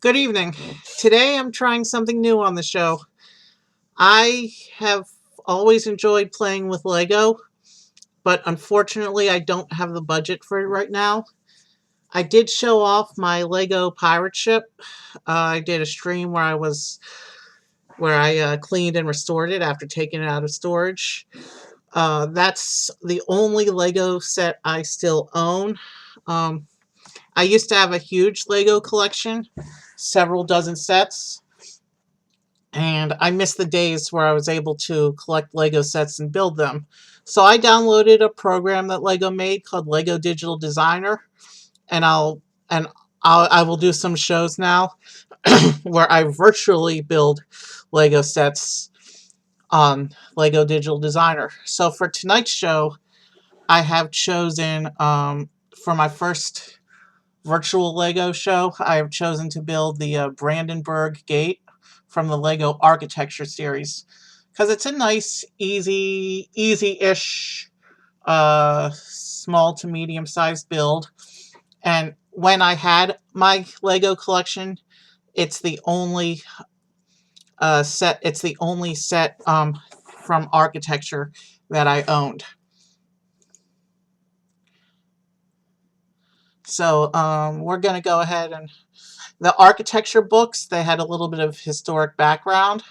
Good evening. Today I'm trying something new on the show. I have always enjoyed playing with Lego, but unfortunately I don't have the budget for it right now. I did show off my Lego pirate ship. I did a stream where I cleaned and restored it after taking it out of storage. That's the only Lego set I still own. Um, I used to have a huge Lego collection, several dozen sets. And I miss the days where I was able to collect Lego sets and build them. So I downloaded a program that Lego made called Lego Digital Designer, and I will do some shows now where I virtually build Lego sets on Lego Digital Designer. So for tonight's show, I have chosen for my first virtual Lego show, I have chosen to build the Brandenburg Gate from the Lego Architecture series because it's a nice, easy-ish, small to medium-sized build. And when I had my Lego collection, it's the only set. It's the only set from Architecture that I owned. So we're gonna go ahead and the architecture books, they had a little bit of historic background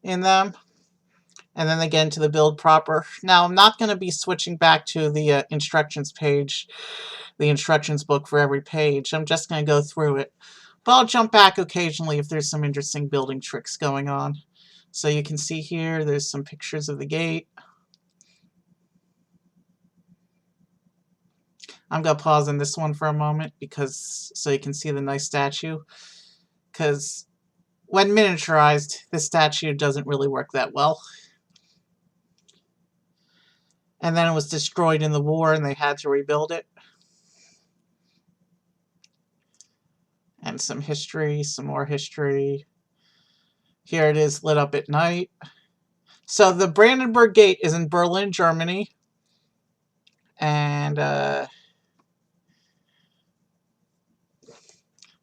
in them. And then they get into the build proper. Now, I'm not going to be switching back to the instructions page, the instructions book for every page. I'm just going to go through it. But I'll jump back occasionally if there's some interesting building tricks going on. So you can see here, there's some pictures of the gate. I'm going to pause on this one for a moment so you can see the nice statue. Because when miniaturized, this statue doesn't really work that well. And then it was destroyed in the war and they had to rebuild it. And some history, some more history. Here it is lit up at night. So the Brandenburg Gate is in Berlin, Germany. And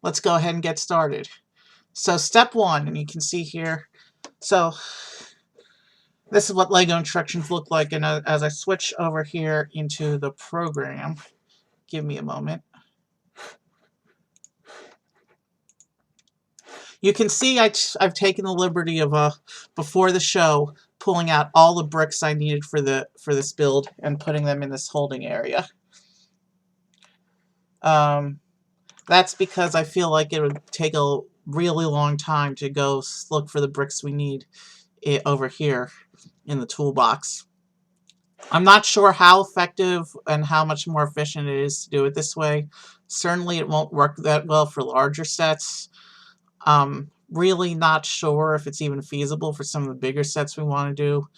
let's go ahead and get started. So step one, and you can see here. So this is what Lego instructions look like. And as I switch over here into the program, give me a moment. You can see I've taken the liberty of before the show pulling out all the bricks I needed for this build and putting them in this holding area. That's because I feel like it would take a really long time to go look for the bricks we need over here in the toolbox. I'm not sure how effective and how much more efficient it is to do it this way. Certainly it won't work that well for larger sets. Really not sure if it's even feasible for some of the bigger sets we want to do.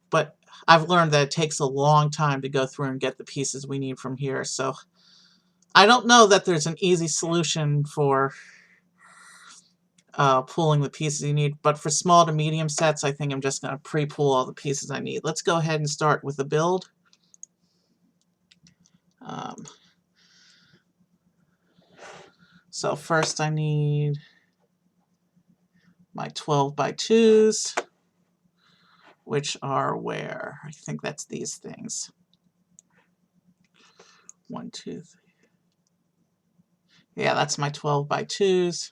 But I've learned that it takes a long time to go through and get the pieces we need from here. So I don't know that there's an easy solution for pulling the pieces you need. But for small to medium sets, I think I'm just going to pre-pull all the pieces I need. Let's go ahead and start with the build. So first I need my 12 by 2s, which are where? I think that's these things. 1, 2, 3. Yeah, that's my 12 by 2s.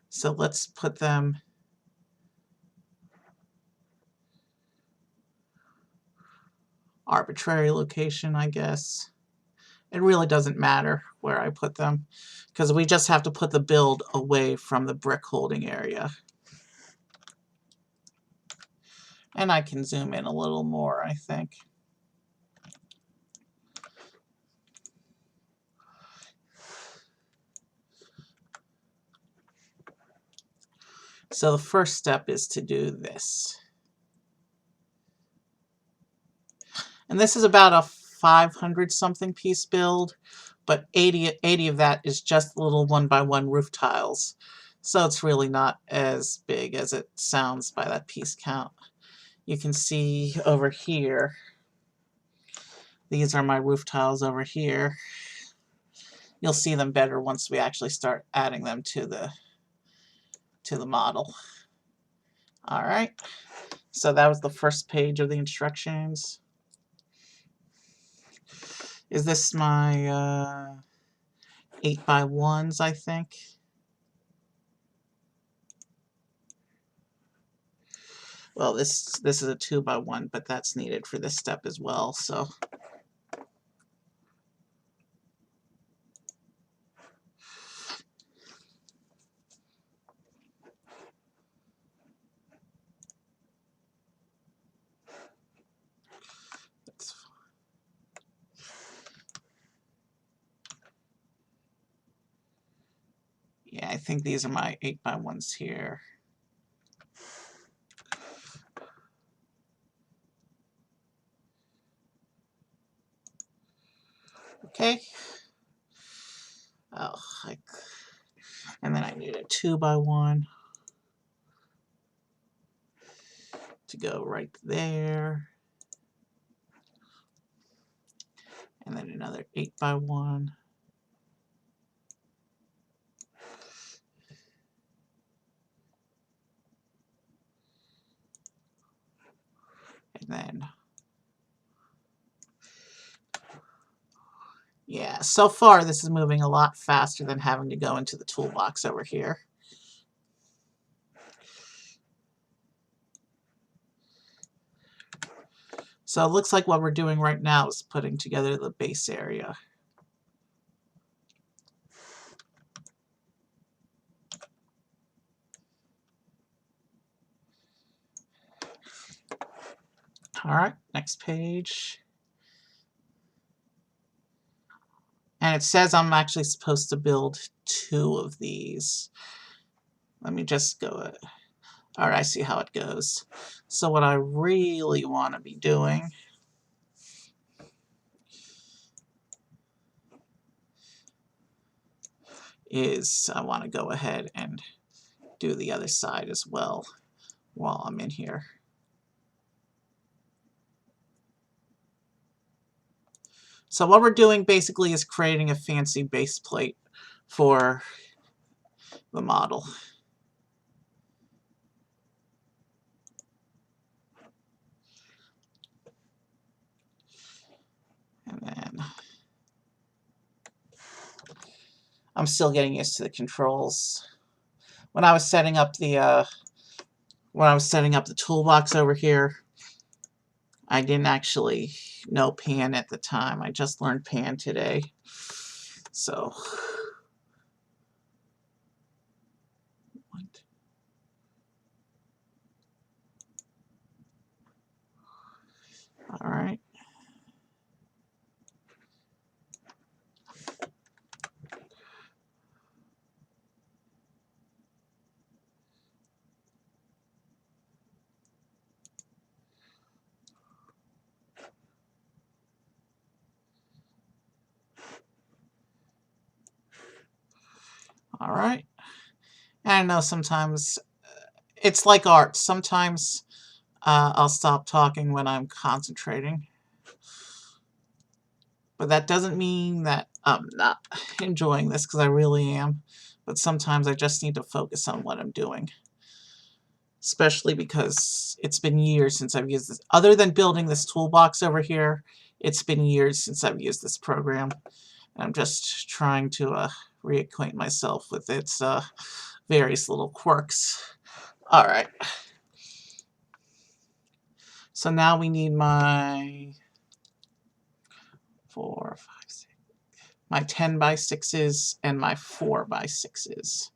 So let's put them arbitrary location, I guess. It really doesn't matter where I put them because we just have to put the build away from the brick holding area. And I can zoom in a little more, I think. So the first step is to do this. And this is about a 500 something piece build, but 80 of that is just little 1x1 roof tiles. So it's really not as big as it sounds by that piece count. You can see over here, these are my roof tiles over here. you'll see them better once we actually start adding them to the model. All right, so that was the first page of the instructions. Is this my 8x1s, I think? Well, this is a 2x1, but that's needed for this step as well, so. Yeah, I think these are my 8x1s here. Okay. Oh, and then I need a 2x1 to go right there. And then another 8x1. And then, yeah, so far this is moving a lot faster than having to go into the toolbox over here. So it looks like what we're doing right now is putting together the base area. All right, next page. And it says I'm actually supposed to build 2 of these. Let me just go. All right, I see how it goes. So what I really want to be doing is I want to go ahead and do the other side as well while I'm in here. So what we're doing basically is creating a fancy base plate for the model. And then I'm still getting used to the controls. When I was setting up the toolbox over here, I didn't actually know pan at the time. I just learned pan today. So all right. All right. And I know sometimes it's like art. Sometimes I'll stop talking when I'm concentrating. But that doesn't mean that I'm not enjoying this, because I really am. But sometimes I just need to focus on what I'm doing. Especially because it's been years since I've used this. Other than building this toolbox over here, it's been years since I've used this program. And I'm just trying to reacquaint myself with its various little quirks. All right. So now we need my 4, 5, 6, my 10x6s and my 4x6s.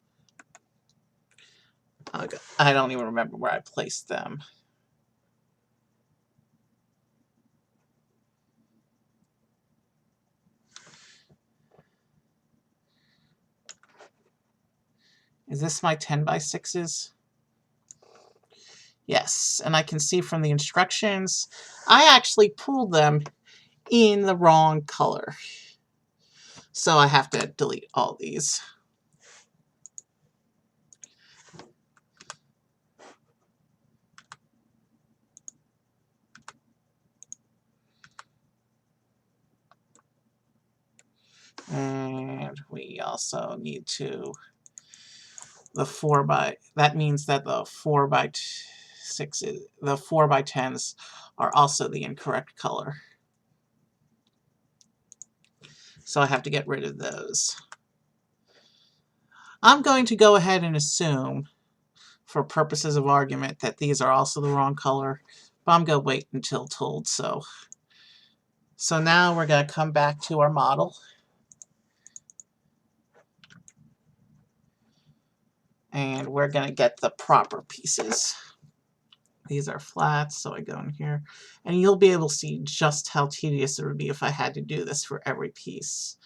I don't even remember where I placed them. Is this my 10x6s? Yes, and I can see from the instructions, I actually pulled them in the wrong color. So I have to delete all these. And also need to, that means that the 4x6, the 4x10s are also the incorrect color. So I have to get rid of those. I'm going to go ahead and assume, for purposes of argument, that these are also the wrong color, but I'm going to wait until told so. So now we're going to come back to our model. And we're going to get the proper pieces. These are flats, so I go in here. And you'll be able to see just how tedious it would be if I had to do this for every piece.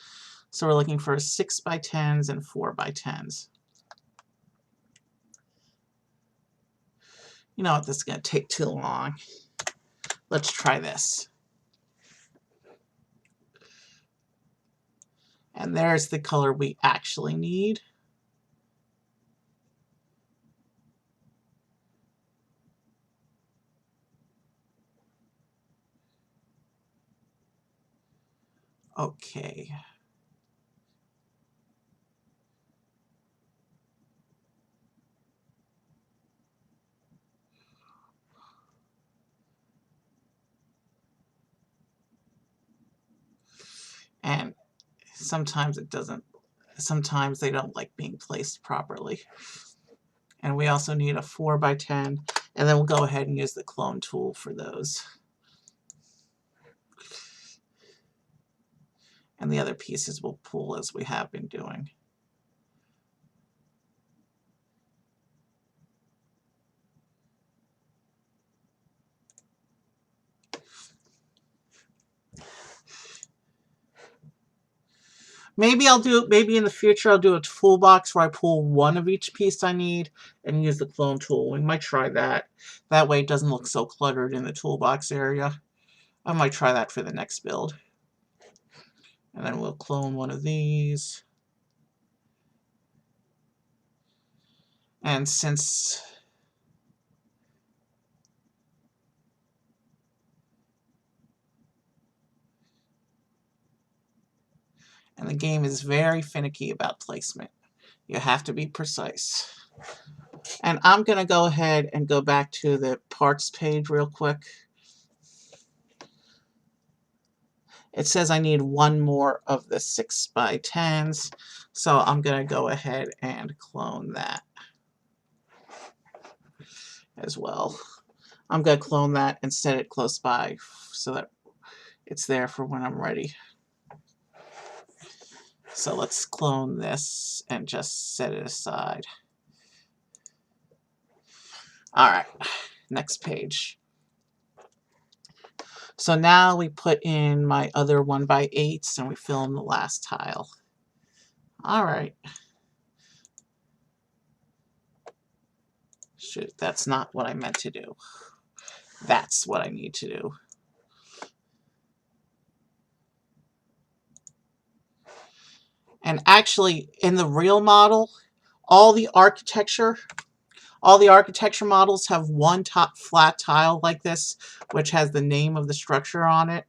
So we're looking for 6x10s and 4x10s. You know what, this is going to take too long. Let's try this. And there's the color we actually need. Okay. And sometimes it doesn't, sometimes they don't like being placed properly. And we also need a 4x10, and then we'll go ahead and use the clone tool for those. And the other pieces we'll pull as we have been doing. Maybe in the future I'll do a toolbox where I pull one of each piece I need and use the clone tool. We might try that. That way it doesn't look so cluttered in the toolbox area. I might try that for the next build. And then we'll clone one of these. And since the game is very finicky about placement, you have to be precise. And I'm going to go ahead and go back to the parts page real quick. It says I need one more of the 6x10s, so I'm going to go ahead and clone that as well. I'm going to clone that and set it close by so that it's there for when I'm ready. So let's clone this and just set it aside. Alright, next page. So now we put in my other 1x8s and we fill in the last tile. Alright. Shoot, that's not what I meant to do. That's what I need to do. And actually, in the real model, all the architecture models have one top flat tile like this, which has the name of the structure on it.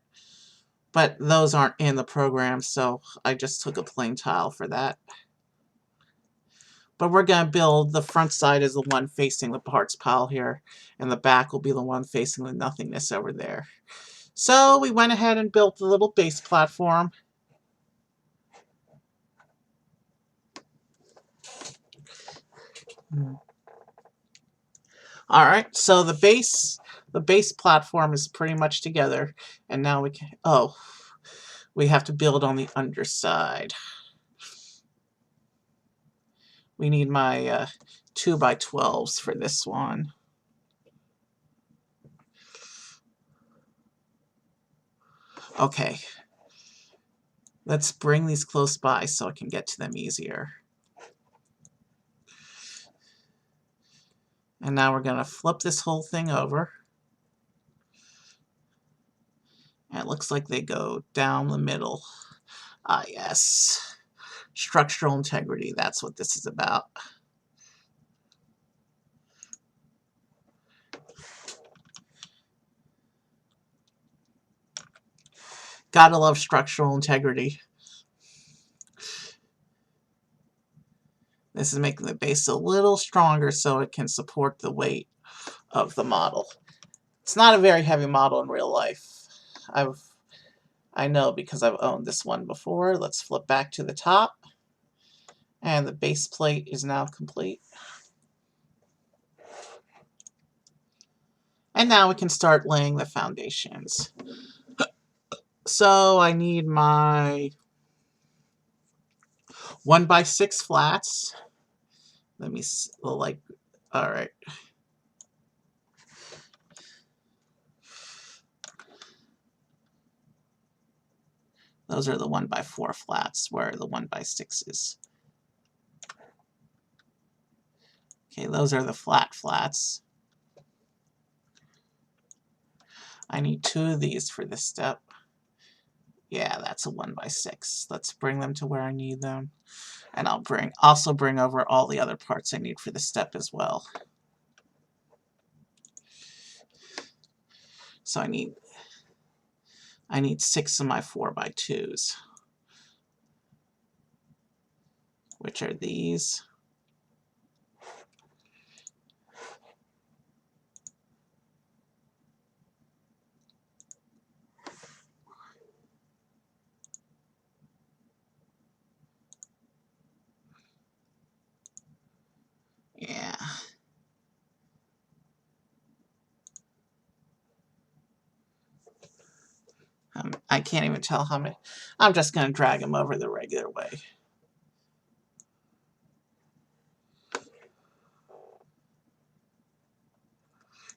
But those aren't in the program, so I just took a plain tile for that. But we're going to build the front side is the one facing the parts pile here, and the back will be the one facing the nothingness over there. So we went ahead and built the little base platform. Alright, so the base platform is pretty much together, and now we can, we have to build on the underside. We need my 2x12s for this one. Okay, let's bring these close by so I can get to them easier. And now we're going to flip this whole thing over. And it looks like they go down the middle. Ah, yes. Structural integrity, that's what this is about. Gotta love structural integrity. This is making the base a little stronger so it can support the weight of the model. It's not a very heavy model in real life. I know because I've owned this one before. Let's flip back to the top. And the base plate is now complete. And now we can start laying the foundations. So I need my 1x6 flats. Let me, like, alright. Those are the 1x4 flats, where the 1x6 is. Okay, those are the flat flats. I need 2 of these for this step. Yeah, that's a 1x6. Let's bring them to where I need them. And I'll also bring over all the other parts I need for the step as well. So I need 6 of my 4x2s, which are these. Yeah. I can't even tell how many. I'm just going to drag them over the regular way.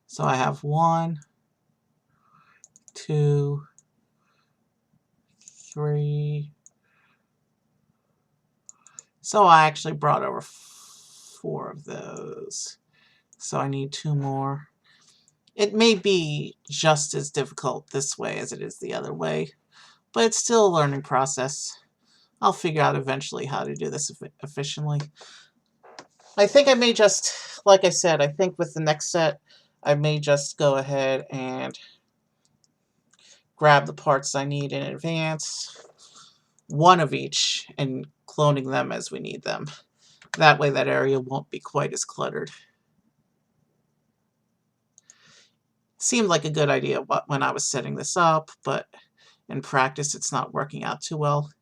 So I have 1, 2, 3. So I actually brought over 4 of those. So I need 2 more. It may be just as difficult this way as it is the other way, but it's still a learning process. I'll figure out eventually how to do this efficiently. I think I may just, like I said, I think with the next set, I may just go ahead and grab the parts I need in advance, 1 of each, and cloning them as we need them. That way that area won't be quite as cluttered. Seemed like a good idea when I was setting this up, but in practice it's not working out too well.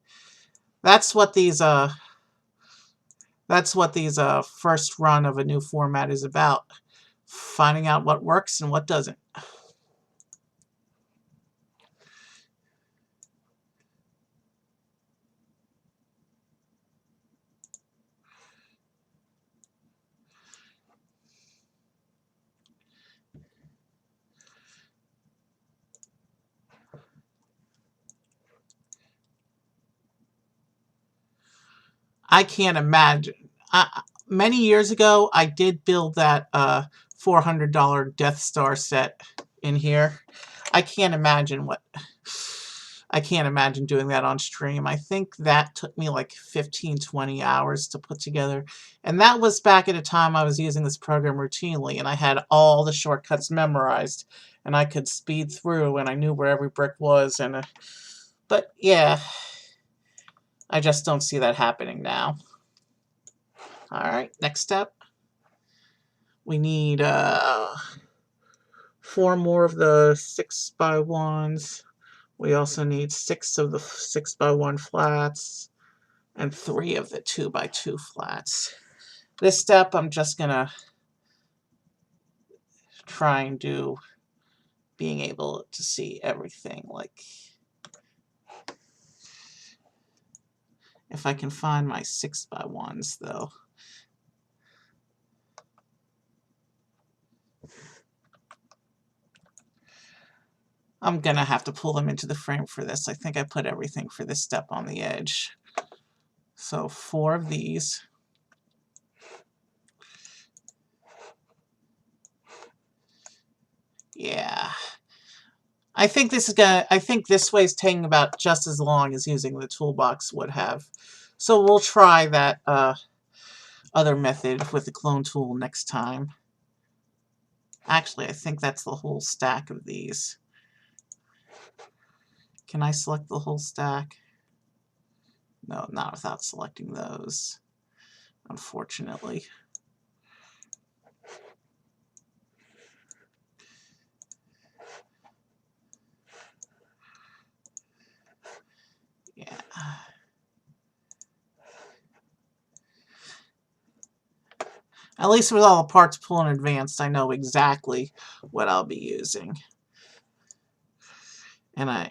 That's what these first run of a new format is about. Finding out what works and what doesn't. I can't imagine. Many years ago, I did build that $400 Death Star set in here. I can't imagine doing that on stream. I think that took me like 15, 20 hours to put together. And that was back at a time I was using this program routinely, and I had all the shortcuts memorized, and I could speed through, and I knew where every brick was. But yeah, I just don't see that happening now. Alright, next step. We need 4 more of the 6x1s. We also need 6 of the 6x1 flats and 3 of the 2x2 flats. This step I'm just going to try and do being able to see everything. Like, if I can find my 6x1s though. I'm going to have to pull them into the frame for this. I think I put everything for this step on the edge. So 4 of these. Yeah. I think this way is taking about just as long as using the toolbox would have. So we'll try that other method with the clone tool next time. Actually, I think that's the whole stack of these. Can I select the whole stack? No, not without selecting those. unfortunately. Yeah. At least with all the parts pulled in advance, I know exactly what I'll be using. And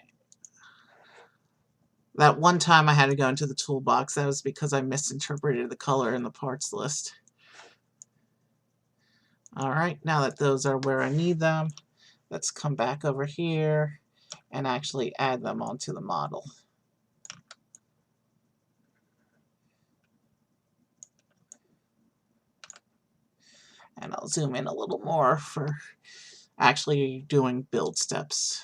that one time I had to go into the toolbox, that was because I misinterpreted the color in the parts list. Alright, now that those are where I need them, let's come back over here and actually add them onto the model. And I'll zoom in a little more for actually doing build steps.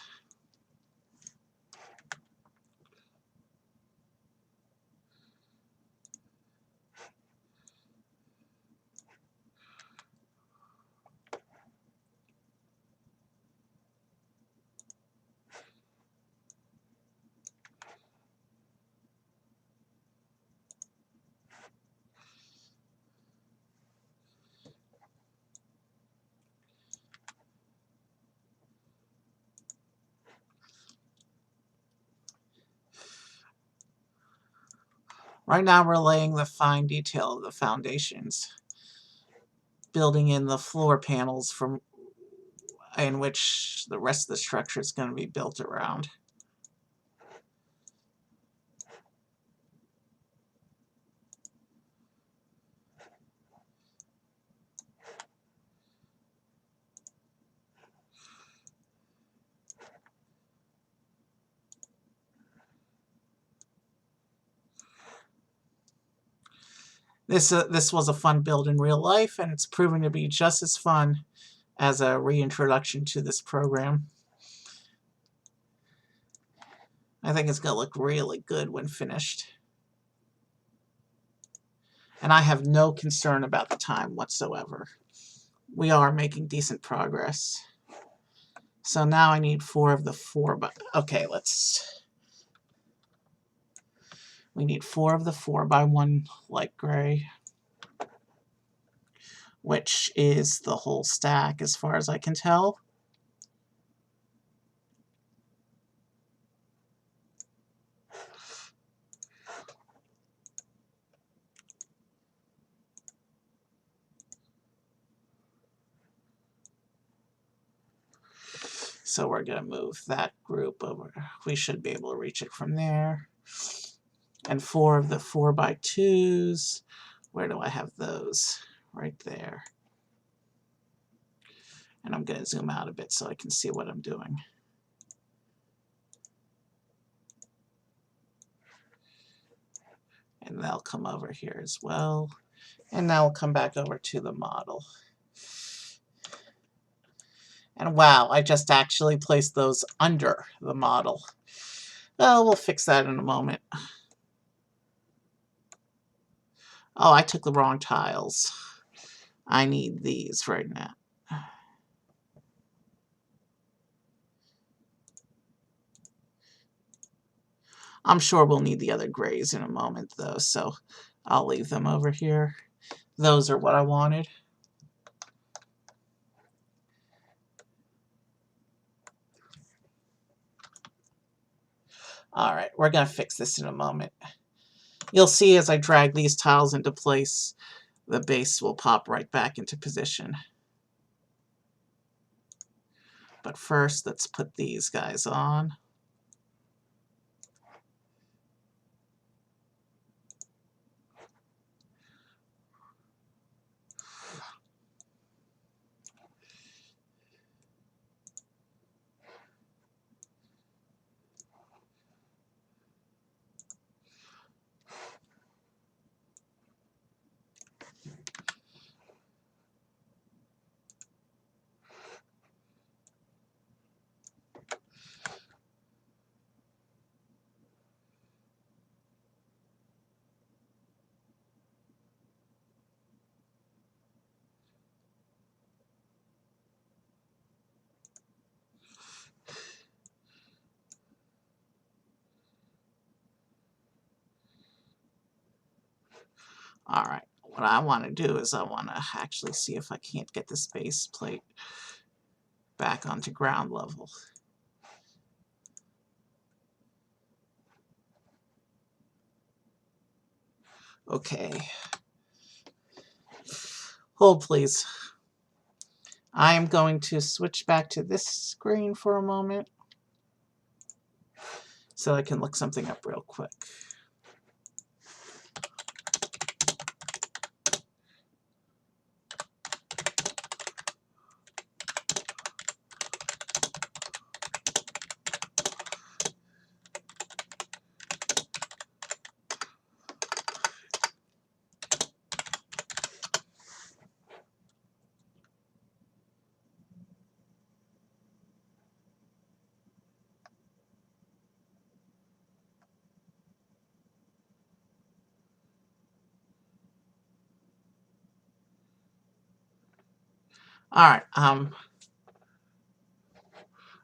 Right now we're laying the fine detail of the foundations, building in the floor panels from in which the rest of the structure is going to be built around. This was a fun build in real life, and it's proving to be just as fun as a reintroduction to this program. I think it's going to look really good when finished. And I have no concern about the time whatsoever. We are making decent progress. So now I need 4 of the 4 by... Okay, we need 4 of the 4x1 light gray, which is the whole stack as far as I can tell. So we're going to move that group over. We should be able to reach it from there. And 4 of the 4x2s. Where do I have those? Right there. And I'm going to zoom out a bit so I can see what I'm doing. And they'll come over here as well. And now we'll come back over to the model. And wow, I just actually placed those under the model. Well, we'll fix that in a moment. Oh, I took the wrong tiles. I need these right now. I'm sure we'll need the other grays in a moment, though, so I'll leave them over here. Those are what I wanted. Alright, we're going to fix this in a moment. You'll see as I drag these tiles into place, the base will pop right back into position. But first, let's put these guys on. Alright, What I want to do is I want to actually see if I can't get this base plate back onto ground level. Okay. Hold, please. I am going to switch back to this screen for a moment so I can look something up real quick.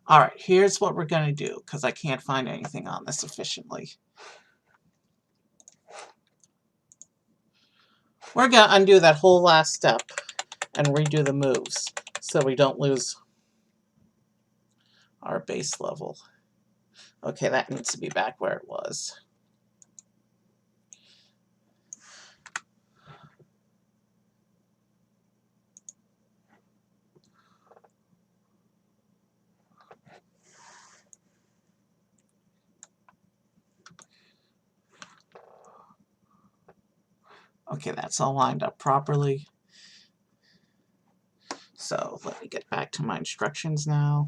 All right, here's what we're going to do, because I can't find anything on this efficiently. We're going to undo that whole last step and redo the moves so we don't lose our base level. Okay, that needs to be back where it was. Okay, that's all lined up properly. So let me get back to my instructions now.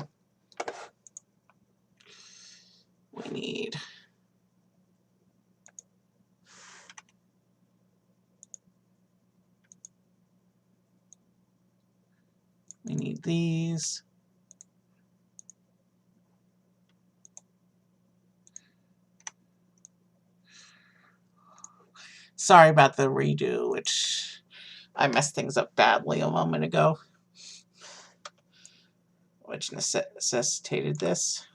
We need these. Sorry about the redo, which I messed things up badly a moment ago, which necessitated this.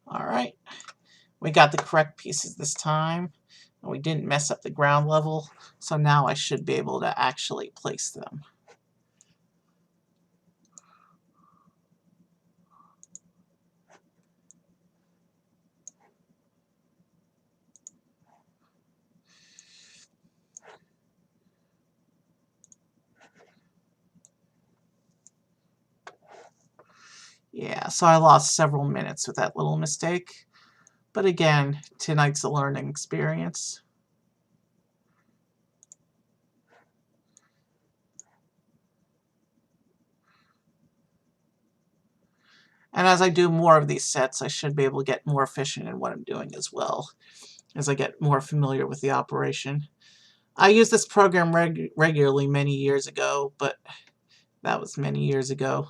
All right, we got the correct pieces this time, and we didn't mess up the ground level, so now I should be able to actually place them. Yeah, so I lost several minutes with that little mistake. But again, tonight's a learning experience. And as I do more of these sets, I should be able to get more efficient in what I'm doing as well, as I get more familiar with the operation. I used this program regularly many years ago, but that was many years ago,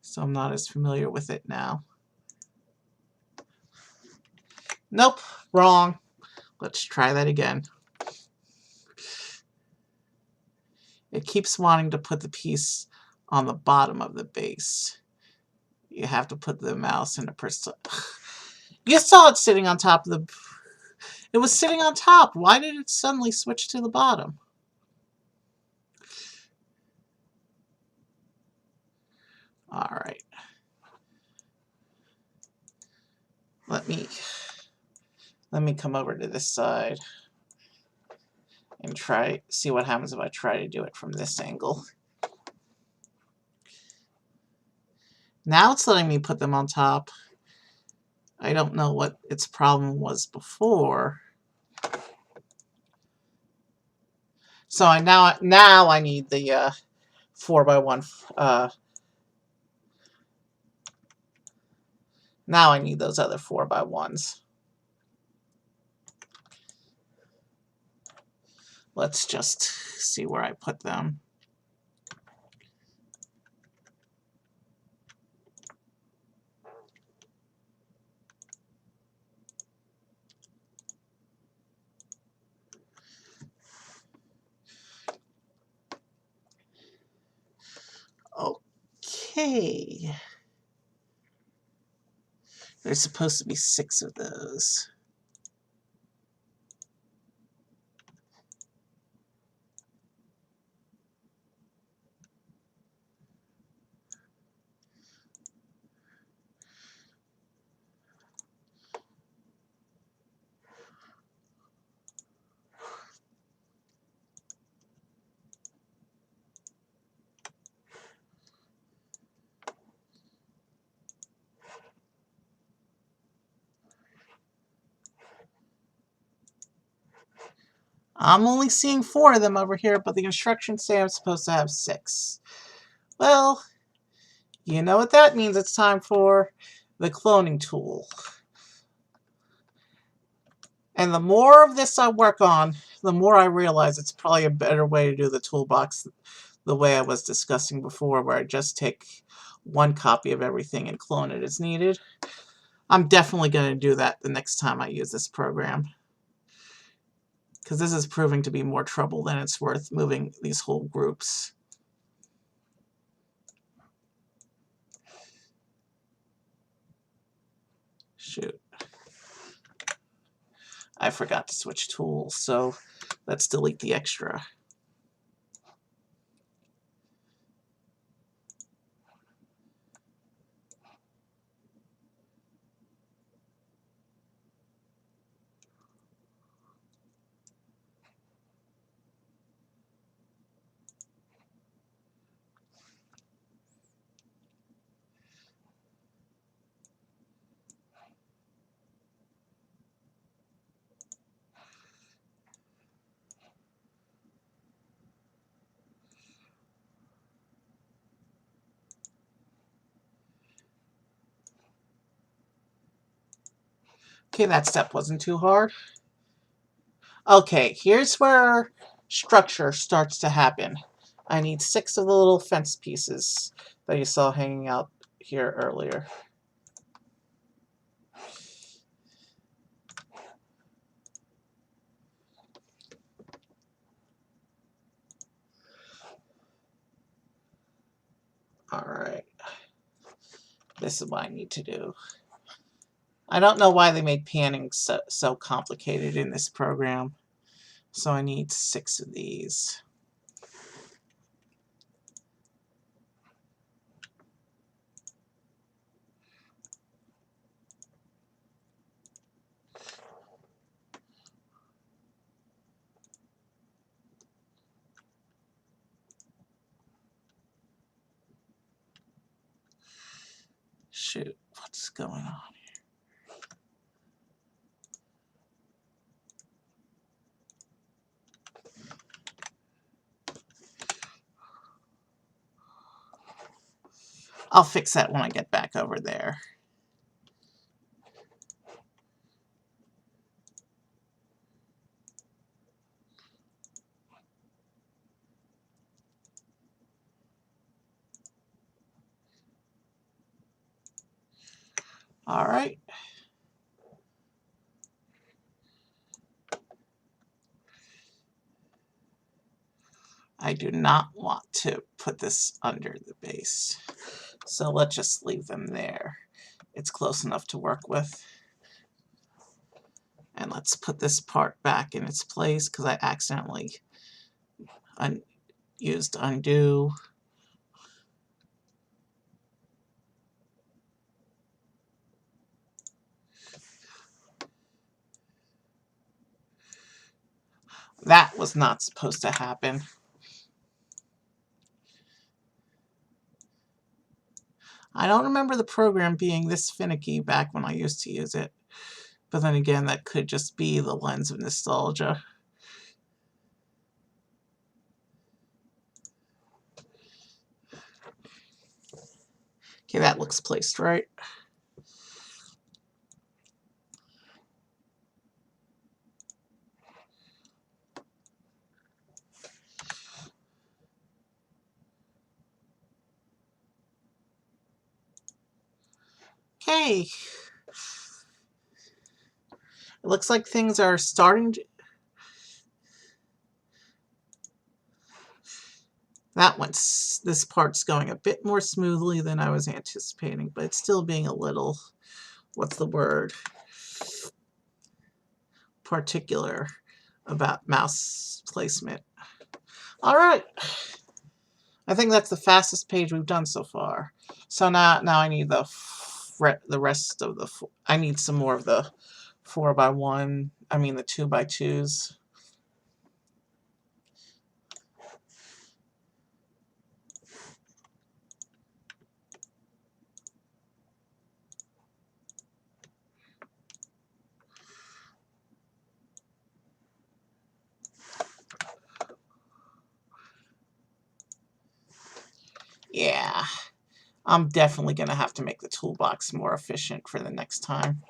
so I'm not as familiar with it now. Nope, wrong. Let's try that again. It keeps wanting to put the piece on the bottom of the base. You have to put the mouse in a person. You saw it sitting on top of the... It was sitting on top. Why did it suddenly switch to the bottom? All right. Let me come over to this side and see what happens if I try to do it from this angle. Now it's letting me put them on top. I don't know what its problem was before. So now I need the 4x1. Now I need those other 4x1s. Let's just see where I put them. Okay. There's supposed to be 6 of those. I'm only seeing 4 of them over here, but the instructions say I'm supposed to have 6. Well, you know what that means. It's time for the cloning tool. And the more of this I work on, the more I realize it's probably a better way to do the toolbox the way I was discussing before, where I just take 1 copy of everything and clone it as needed. I'm definitely going to do that the next time I use this program, because this is proving to be more trouble than it's worth moving these whole groups. Shoot. I forgot to switch tools, so let's delete the extra. Okay, that step wasn't too hard. Okay, here's where structure starts to happen. I need 6 of the little fence pieces that you saw hanging out here earlier. Alright. This is what I need to do. I don't know why they made panning so complicated in this program. So I need 6 of these. Shoot, what's going on? I'll fix that when I get back over there. All right. I do not want to put this under the base, so let's just leave them there. It's close enough to work with. And let's put this part back in its place because I accidentally used undo. That was not supposed to happen. I don't remember the program being this finicky back when I used to use it. But then again, that could just be the lens of nostalgia. Okay, that looks placed right. Okay. It looks like things are starting to... This part's going a bit more smoothly than I was anticipating, but it's still being a little, what's the word, particular about mouse placement. All right. I think that's the fastest page we've done so far. So now I need the rest of the, I need some more of the 4x1, I mean the 2x2s. Yeah, I'm definitely going to have to make the toolbox more efficient for the next time.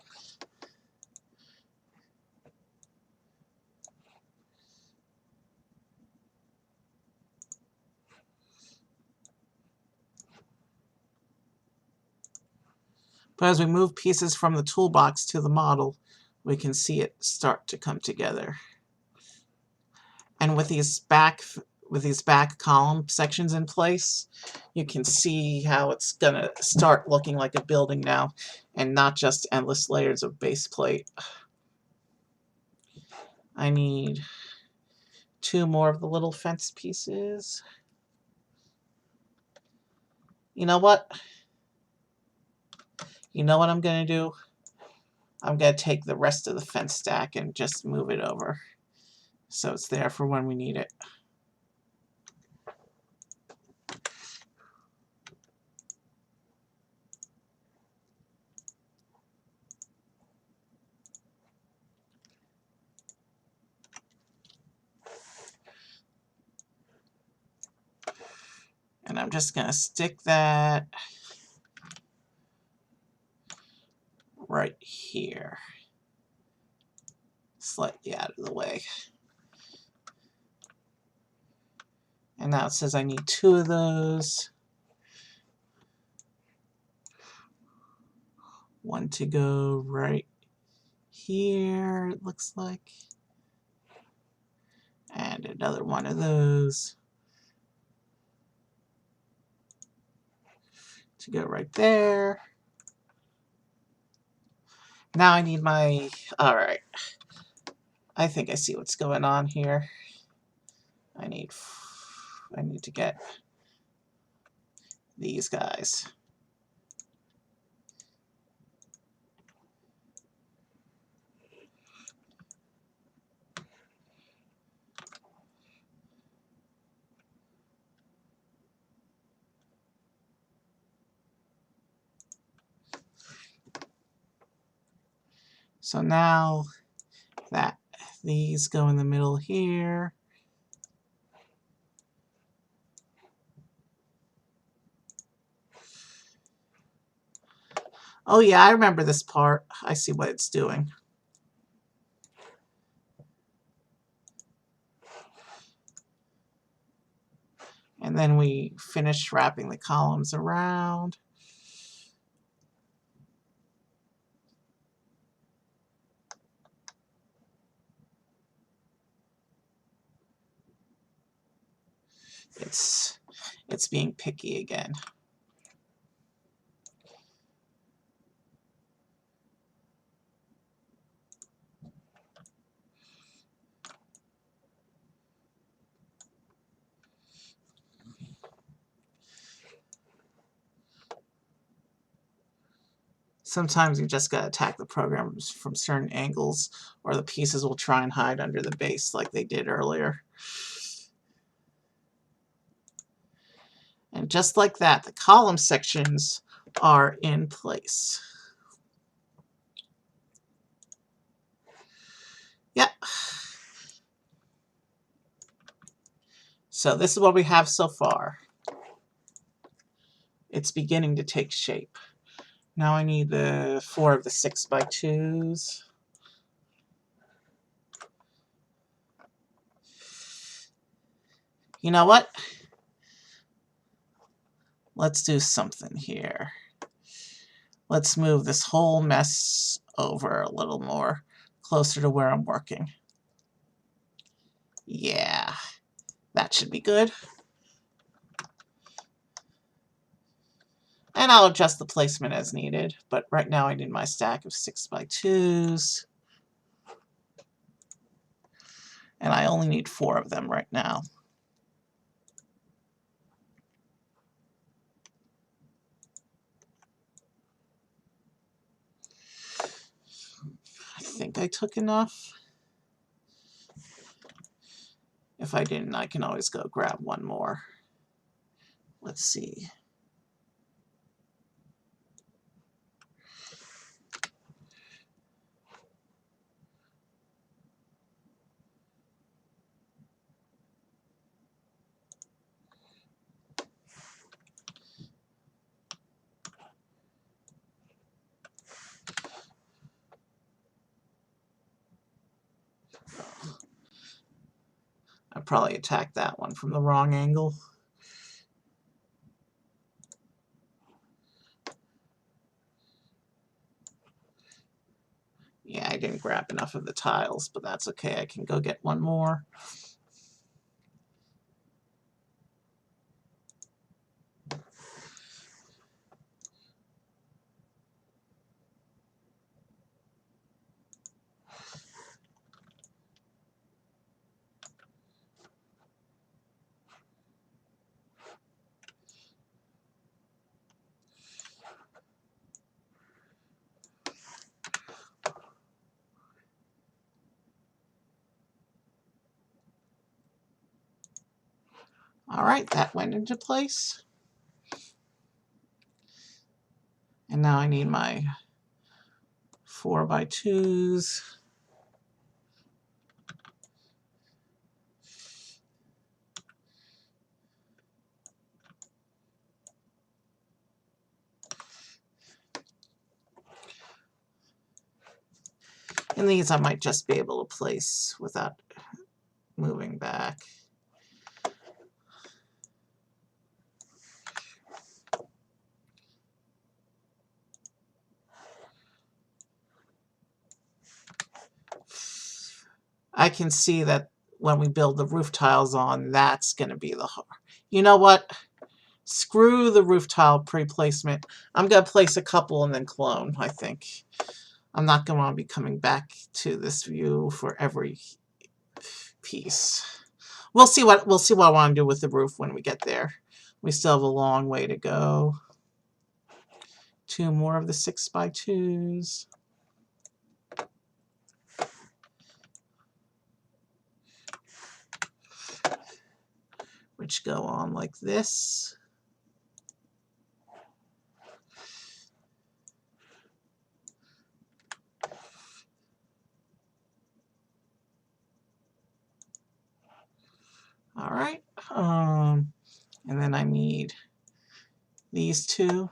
But as we move pieces from the toolbox to the model, we can see it start to come together. And with these back column sections in place, you can see how it's gonna start looking like a building now, and not just endless layers of base plate. I need 2 more of the little fence pieces. You know what? You know what I'm gonna do? I'm gonna take the rest of the fence stack and just move it over, so it's there for when we need it. And I'm just going to stick that right here, slightly out of the way. And now it says I need 2 of those. 1 to go right here, it looks like. And another 1 of those to go right there. Now I need my, all right. I think I see what's going on here. I need to get these guys. So now that these go in the middle here. Oh yeah, I remember this part. I see what it's doing. And then we finish wrapping the columns around. It's being picky again. Sometimes you just gotta attack the programs from certain angles, or the pieces will try and hide under the base like they did earlier. And just like that, the column sections are in place. Yep. So this is what we have so far. It's beginning to take shape. Now I need the 4 of the 6x2s. You know what? Let's do something here. Let's move this whole mess over a little more, closer to where I'm working. Yeah, that should be good. And I'll adjust the placement as needed, but right now I need my stack of 6x2s. And I only need 4 of them right now. I think I took enough. If I didn't, I can always go grab one more. Let's see. I probably attacked that one from the wrong angle. Yeah, I didn't grab enough of the tiles, but that's okay. I can go get one more. All right, that went into place. And now I need my 4x2s. And these I might just be able to place without moving back. I can see that when we build the roof tiles on, that's going to be the hard. You know what? Screw the roof tile pre-placement. I'm going to place a couple and then clone, I think. I'm not going to be coming back to this view for every piece. We'll see what I want to do with the roof when we get there. We still have a long way to go. 2 more of the 6x2s. Which go on like this. All right. And then I need these 2.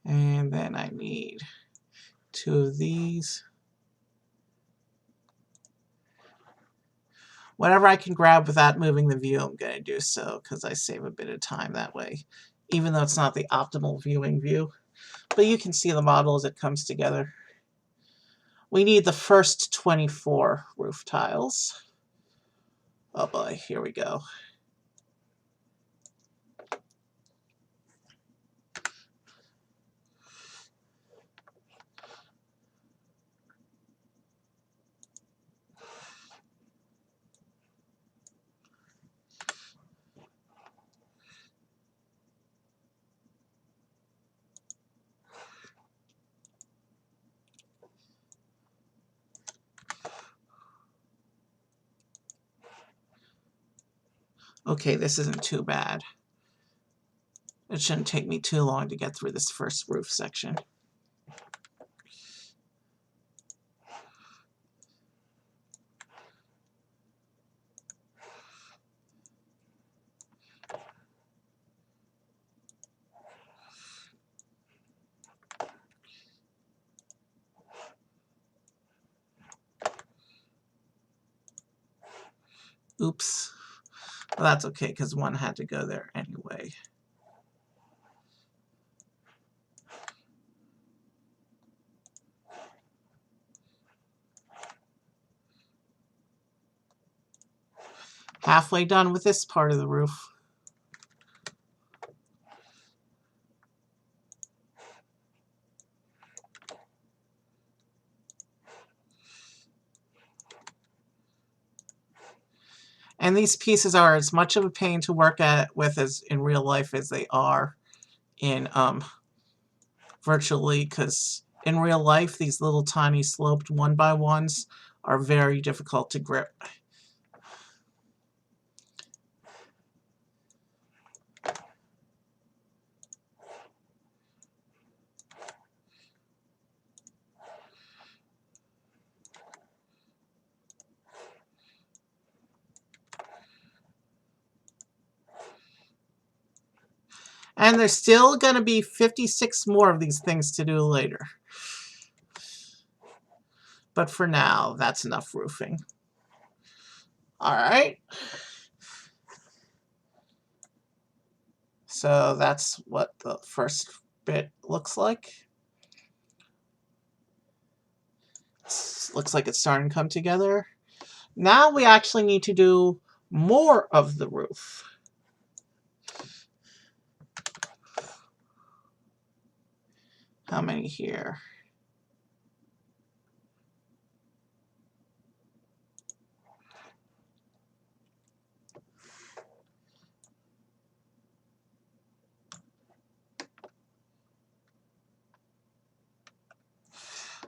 And then I need 2 of these. Whatever I can grab without moving the view, I'm going to do so, because I save a bit of time that way, even though it's not the optimal viewing view. But you can see the model as it comes together. We need the first 24 roof tiles. Oh boy, here we go. Okay, this isn't too bad. It shouldn't take me too long to get through this first roof section. Oops. Well, that's okay, because one had to go there anyway. halfway done with this part of the roof. And these pieces are as much of a pain to work with as in real life as they are in virtually, because in real life these little tiny sloped 1x1s are very difficult to grip. And there's still going to be 56 more of these things to do later. But for now, that's enough roofing. All right. So that's what the first bit looks like. Looks like it's starting to come together. Now we actually need to do more of the roof. How many here?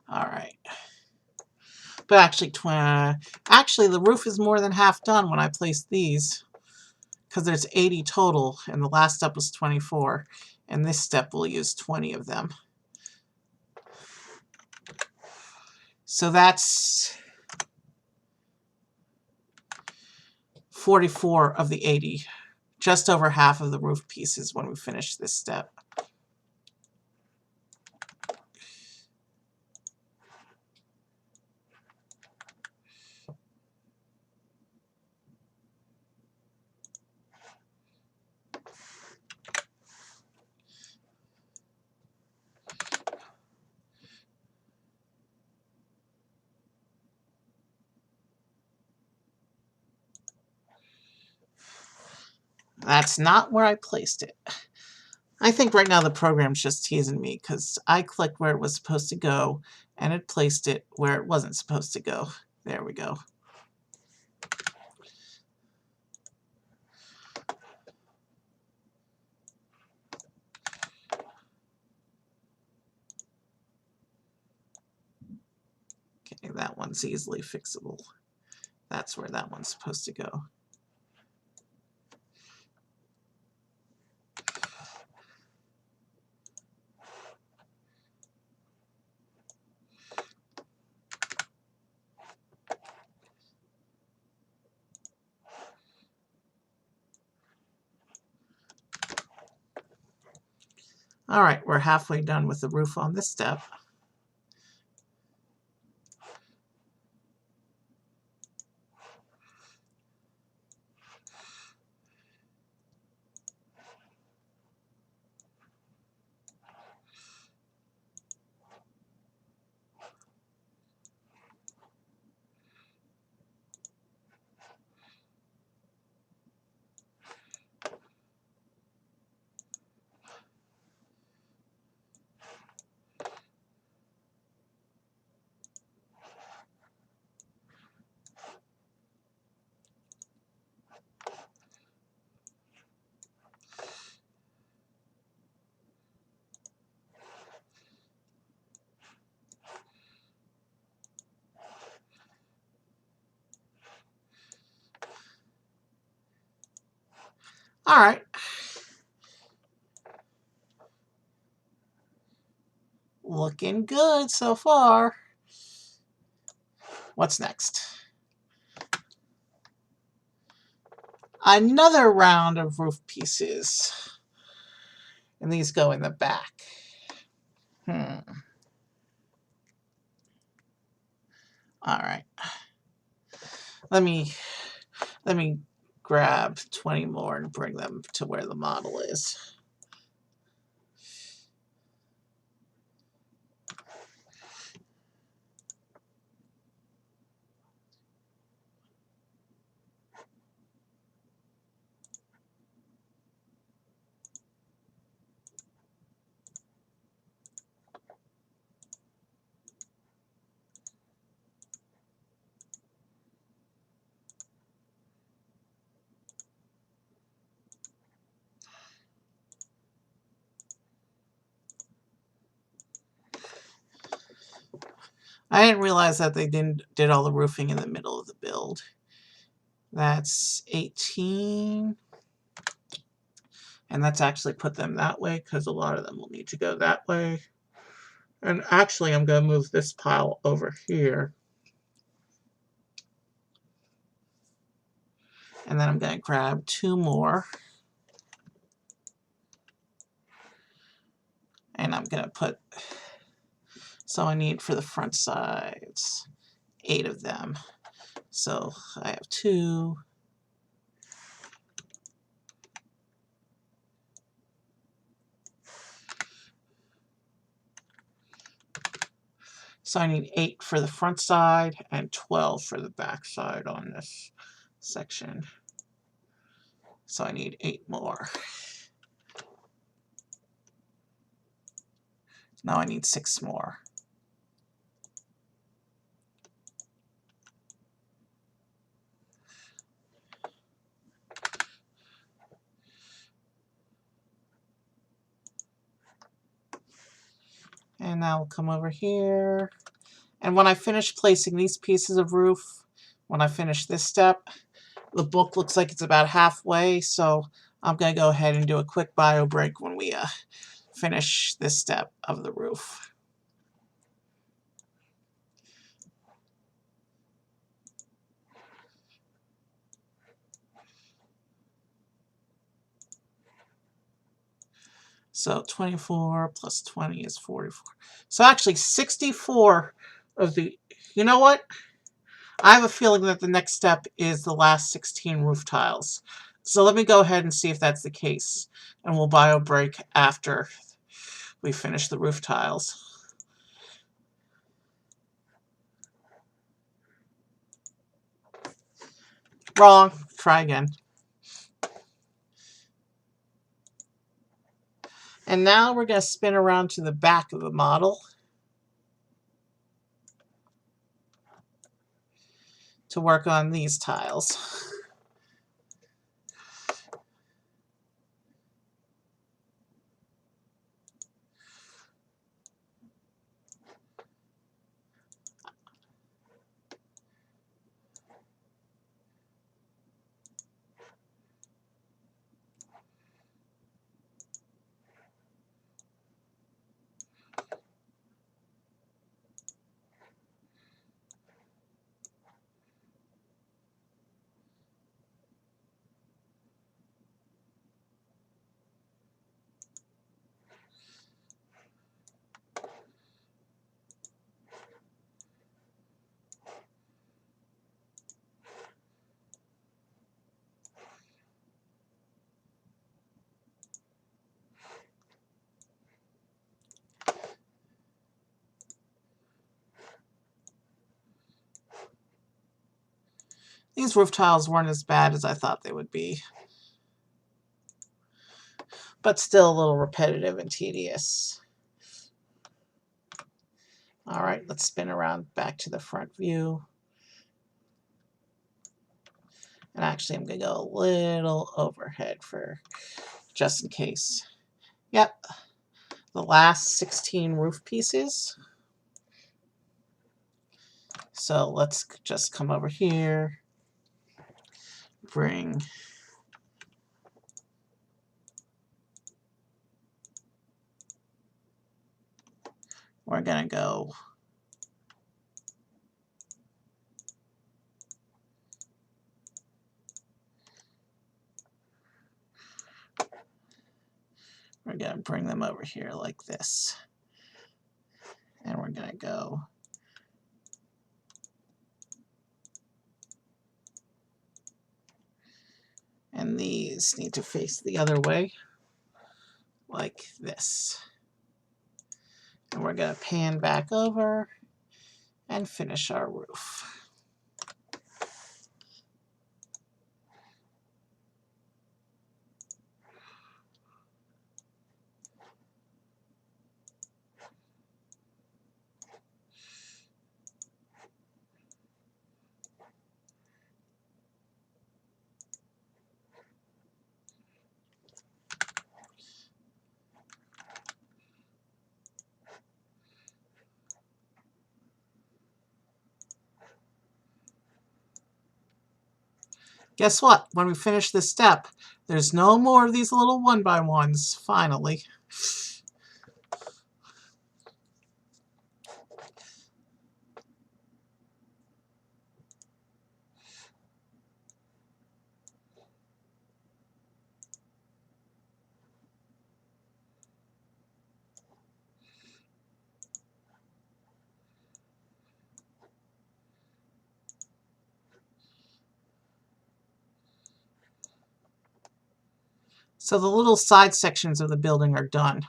All right. But actually the roof is more than half done when I place these, because there's 80 total and the last step was 24, and this step will use 20 of them. So that's 44 of the 80, just over half of the roof pieces when we finish this step. That's not where I placed it. I think right now the program's just teasing me because I clicked where it was supposed to go and it placed it where it wasn't supposed to go. There we go. Okay, that one's easily fixable. That's where that one's supposed to go. All right, we're halfway done with the roof on this step. All right. Looking good so far. What's next? Another round of roof pieces. And these go in the back. All right. Let me grab 20 more and bring them to where the model is. I didn't realize that they did all the roofing in the middle of the build. That's 18. And let's actually put them that way because a lot of them will need to go that way. And actually, I'm going to move this pile over here. And then I'm going to grab 2 more. And I'm going to put, so I need for the front sides, 8 of them. So I have 2. So I need 8 for the front side and 12 for the back side on this section. So I need 8 more. Now I need 6 more. And now we'll come over here. And when I finish placing these pieces of roof, when I finish this step, the book looks like it's about halfway, so I'm going to go ahead and do a quick bio break when we finish this step of the roof. So 24 plus 20 is 44. So actually 64 of the, you know what? I have a feeling that the next step is the last 16 roof tiles. So let me go ahead and see if that's the case. And we'll bio break after we finish the roof tiles. Wrong. Try again. And now we're going to spin around to the back of the model to work on these tiles. These roof tiles weren't as bad as I thought they would be, but still a little repetitive and tedious. All right, let's spin around back to the front view. And actually, I'm going to go a little overhead for just in case. Yep, the last 16 roof pieces. So let's just come over here, bring we're going to go we're going to bring them over here like this. And we're going to go and these need to face the other way like this. And we're going to pan back over and finish our roof. Guess what? When we finish this step, there's no more of these little 1x1s, finally. So the little side sections of the building are done.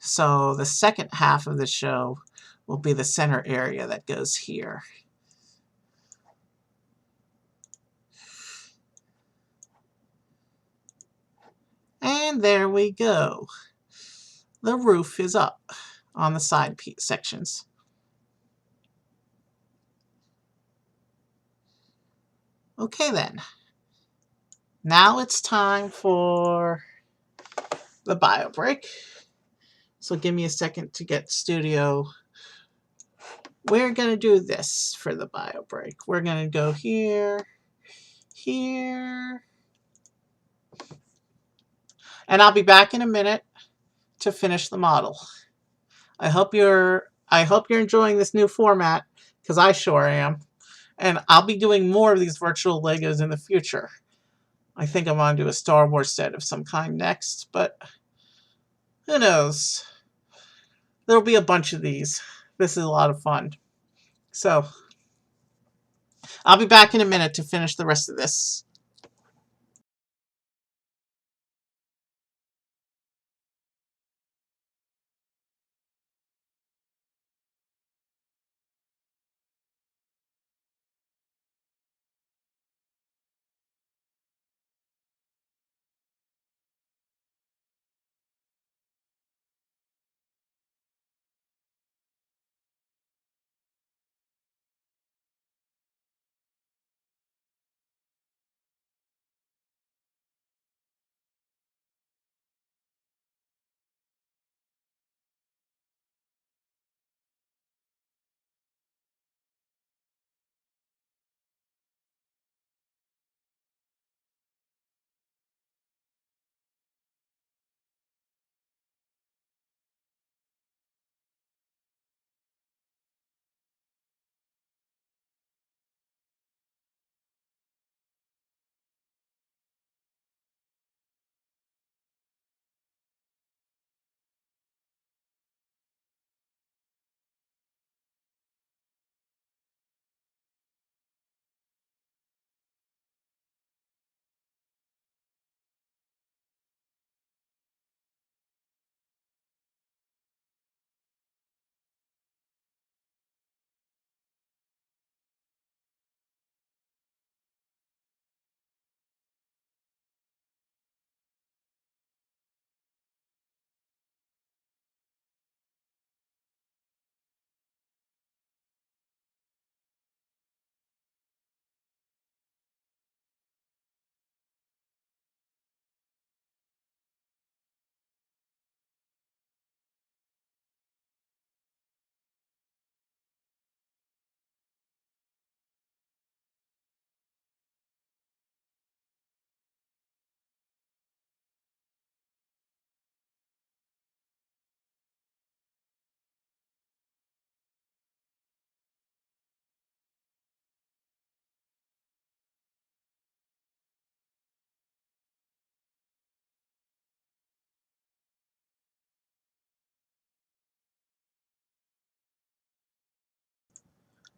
So the second half of the show will be the center area that goes here. And there we go. The roof is up on the side sections. Okay then. Now it's time for the bio break. So give me a second to get studio. We're going to do this for the bio break. We're going to go here, here, and I'll be back in a minute to finish the model. I hope you're enjoying this new format, because I sure am. And I'll be doing more of these virtual Legos in the future. I think I'm going to do a Star Wars set of some kind next, but who knows? There'll be a bunch of these. This is a lot of fun. So, I'll be back in a minute to finish the rest of this.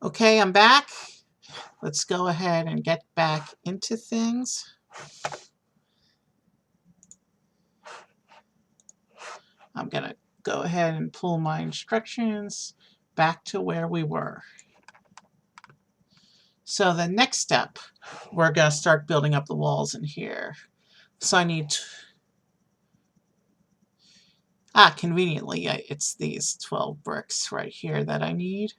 Okay, I'm back. Let's go ahead and get back into things. I'm going to go ahead and pull my instructions back to where we were. So the next step, we're going to start building up the walls in here. So I need, conveniently, it's these 12 bricks right here that I need.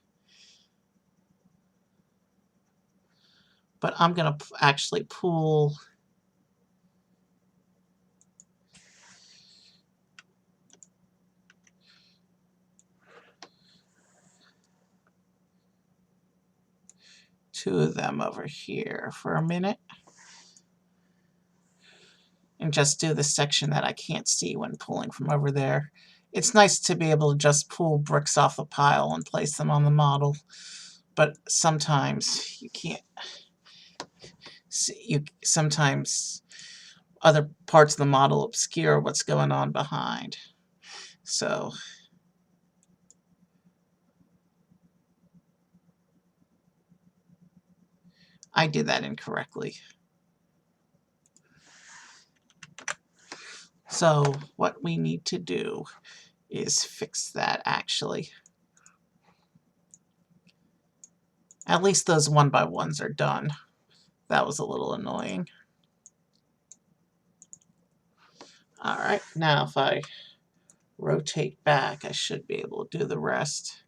But I'm going to actually pull two of them over here for a minute. and just do the section that I can't see when pulling from over there. It's nice to be able to just pull bricks off a pile and place them on the model, but sometimes you can't see, sometimes other parts of the model obscure what's going on behind. So I did that incorrectly. So what we need to do is fix that, actually. At least those 1x1s are done. That was a little annoying. Alright, now if I rotate back, I should be able to do the rest.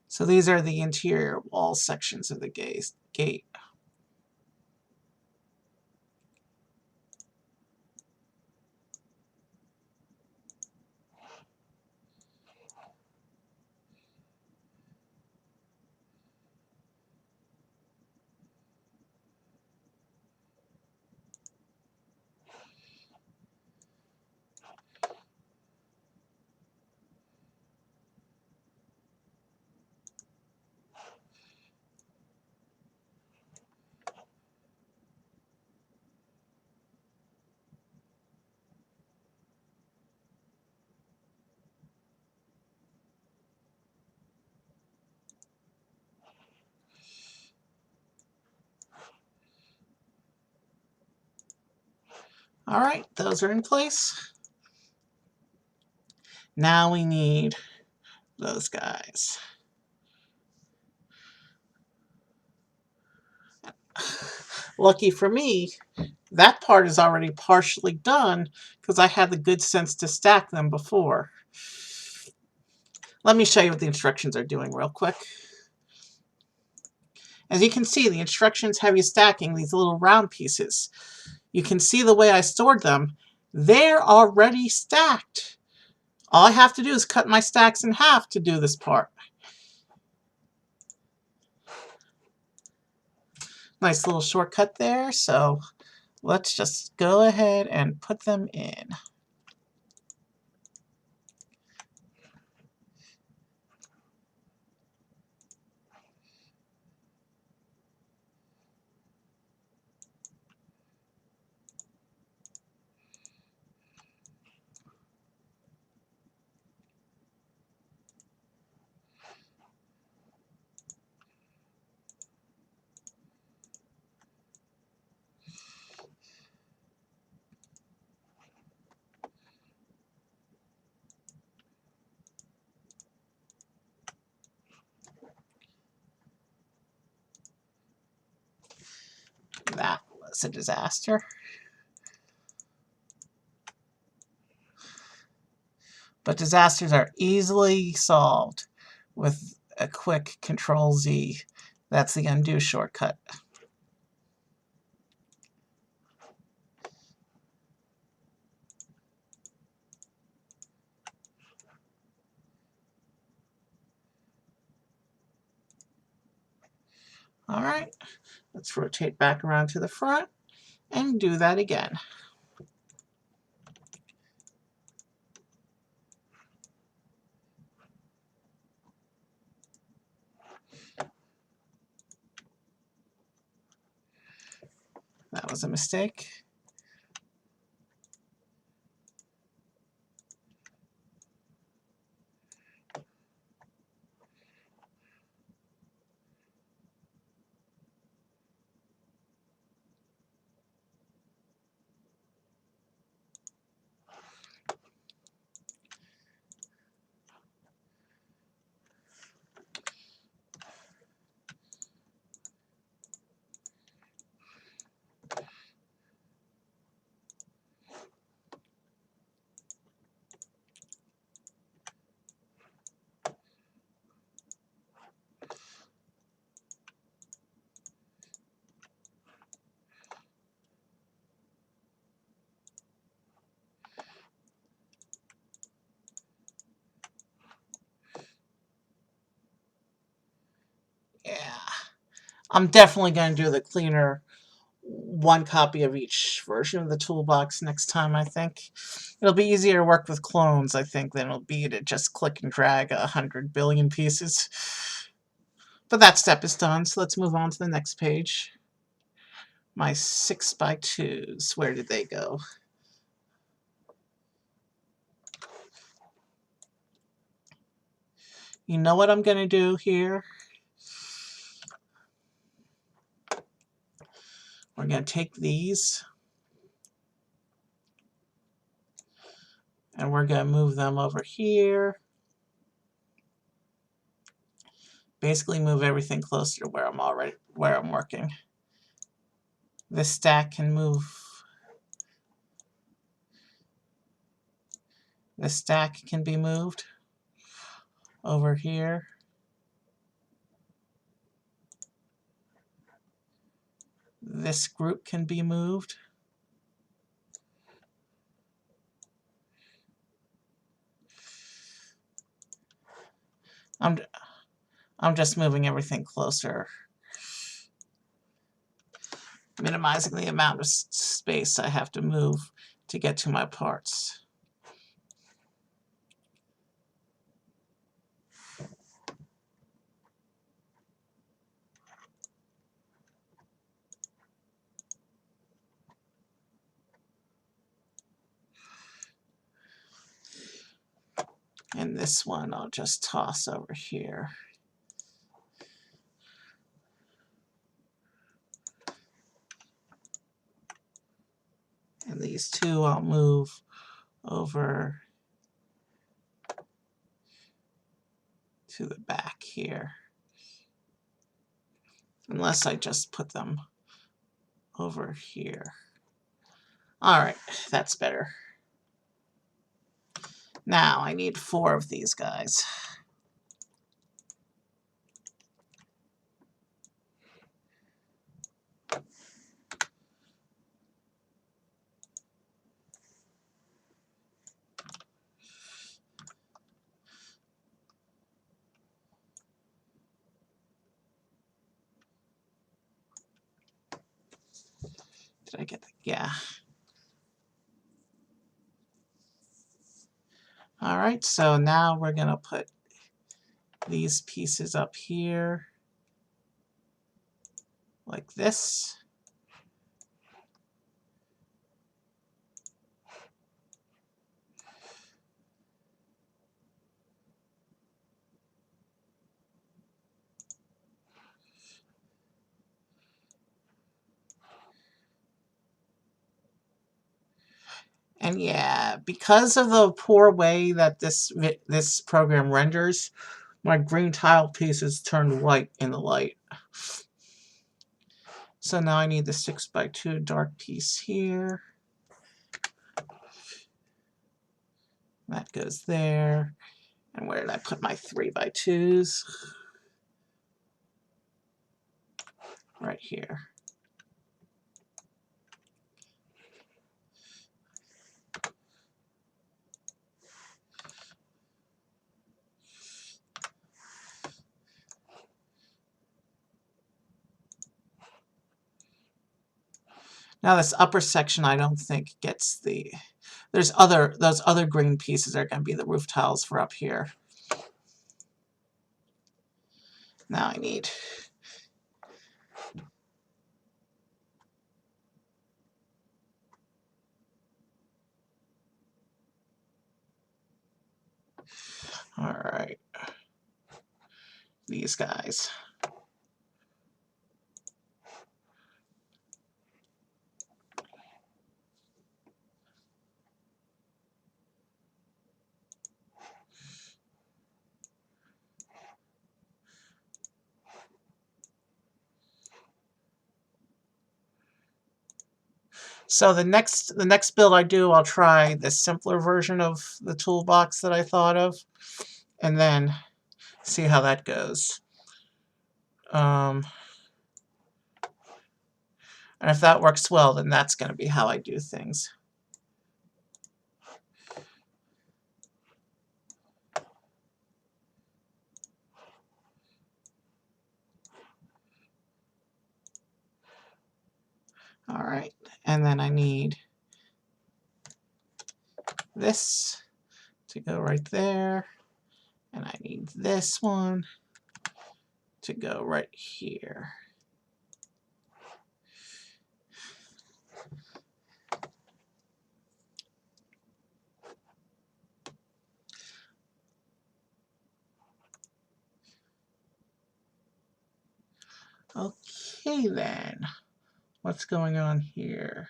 So these are the interior wall sections of the gate. Alright, those are in place. Now we need those guys. Lucky for me, that part is already partially done because I had the good sense to stack them before. Let me show you what the instructions are doing real quick. As you can see, the instructions have you stacking these little round pieces. You can see the way I stored them. They're already stacked. All I have to do is cut my stacks in half to do this part. Nice little shortcut there, so let's just go ahead and put them in. That was a disaster. But disasters are easily solved with a quick Control-Z. That's the undo shortcut. Alright, let's rotate back around to the front and do that again. That was a mistake. I'm definitely going to do the cleaner one copy of each version of the toolbox next time, I think. It'll be easier to work with clones, I think, than it'll be to just click and drag 100 billion pieces. But that step is done, so let's move on to the next page. My 6x2s, where did they go? You know what I'm going to do here? We're going to take these and we're going to move them over here. Basically move everything closer to where I'm working. This stack can move. This stack can be moved over here. This group can be moved. I'm just moving everything closer, minimizing the amount of space I have to move to get to my parts. And this one I'll just toss over here. And these two I'll move over to the back here. Unless I just put them over here. Alright, that's better. Now I need 4 of these guys. Did I get the... yeah. Alright, so now we're going to put these pieces up here, like this. And yeah, because of the poor way that this program renders, my green tile pieces turned white in the light. So now I need the 6x2 dark piece here. That goes there. And where did I put my 3x2s? Right here. Now this upper section I don't think gets the... those other green pieces are going to be the roof tiles for up here. Now I need... Alright. These guys. So the next build I do, I'll try the simpler version of the toolbox that I thought of, and then see how that goes. And if that works well, then that's going to be how I do things. All right, and then I need this to go right there, and I need this one to go right here. Okay then, what's going on here?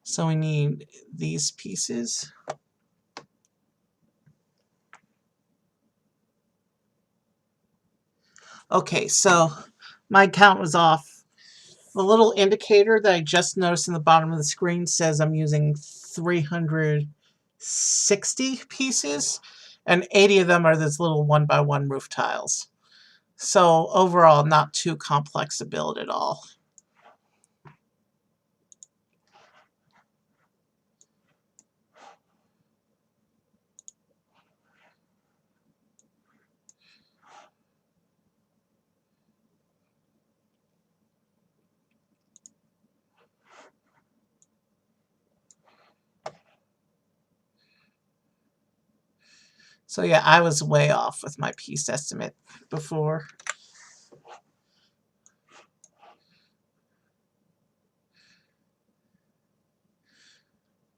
So we need these pieces. Okay, so my count was off. The little indicator that I just noticed in the bottom of the screen says I'm using 360 pieces, and 80 of them are those little 1x1 roof tiles. So overall, not too complex a build at all. So yeah, I was way off with my piece estimate before.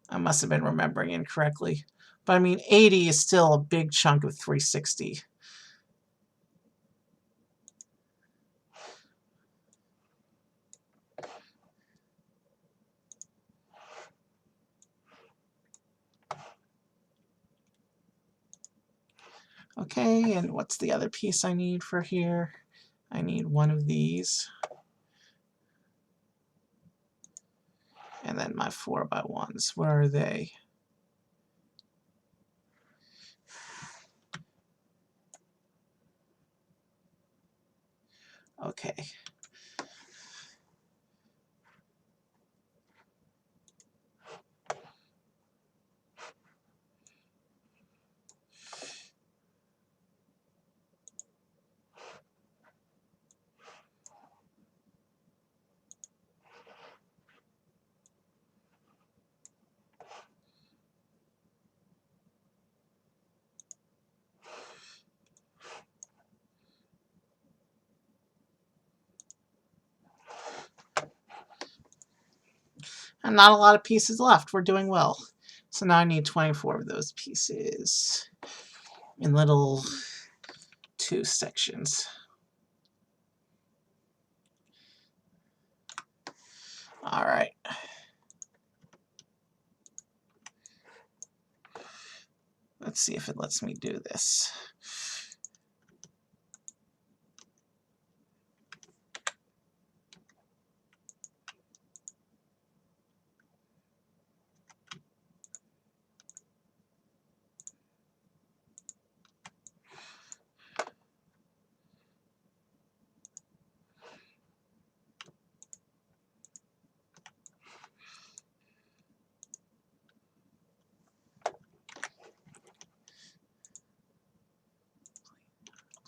I must have been remembering incorrectly. But I mean, 80 is still a big chunk of 360. Okay, and what's the other piece I need for here? I need one of these. And then my 4x1s. Where are they? Okay. And not a lot of pieces left. We're doing well. So now I need 24 of those pieces in little 2 sections. All right. Let's see if it lets me do this.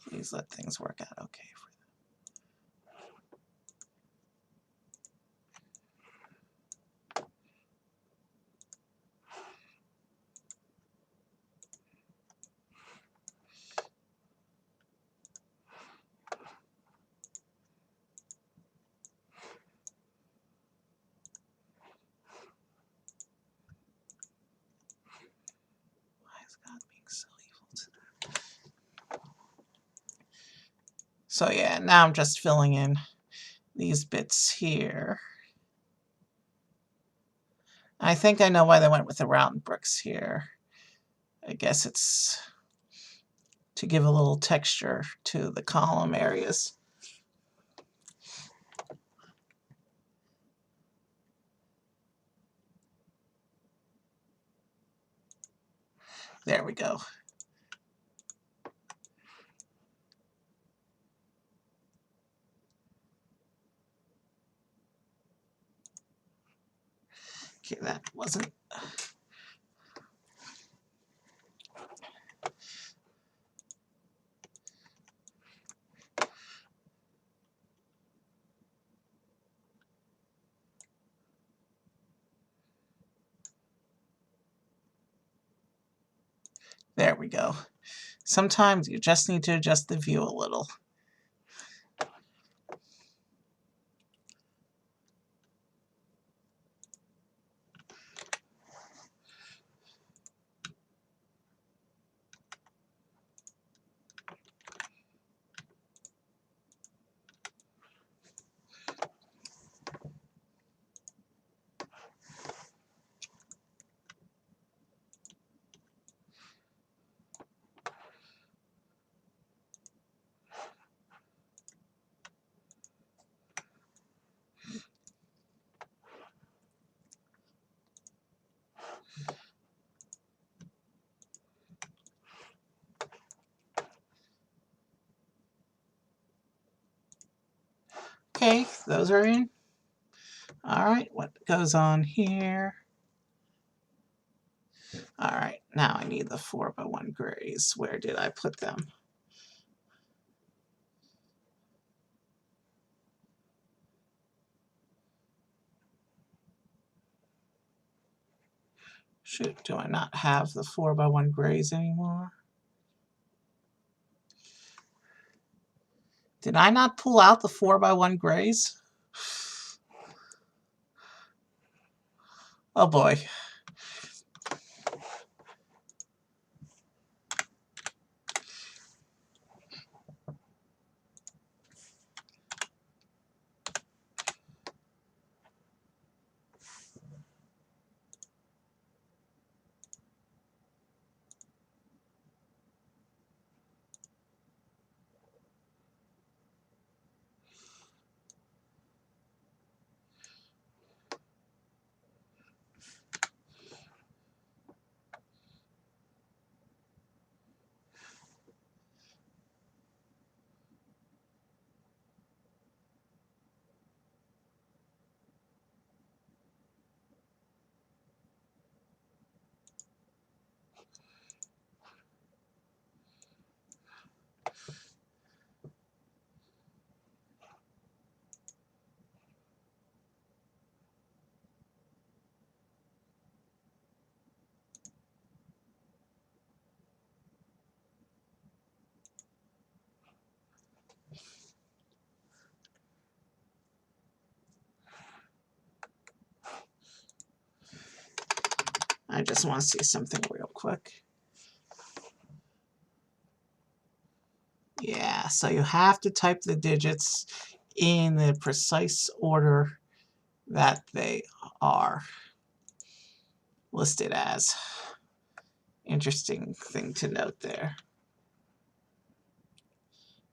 Please let things work out okay. Why is God being so evil today? So yeah, now I'm just filling in these bits here. I think I know why they went with the round bricks here. I guess it's to give a little texture to the column areas. There we go. Okay, that wasn't. There we go. Sometimes you just need to adjust the view a little. Okay, those are in. All right, what goes on here? All right, now I need the 4x1 grays. Where did I put them? Shoot, do I not have the 4x1 grays anymore? Did I not pull out the 4x1 grays? Oh boy. I just want to see something real quick. Yeah, so you have to type the digits in the precise order that they are listed as. Interesting thing to note there.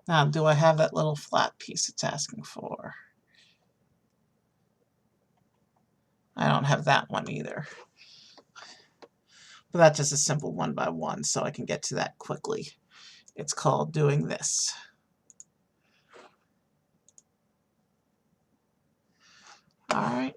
Now, do I have that little flat piece it's asking for? I don't have that one either. But that's just a simple 1x1, so I can get to that quickly. It's called doing this. All right.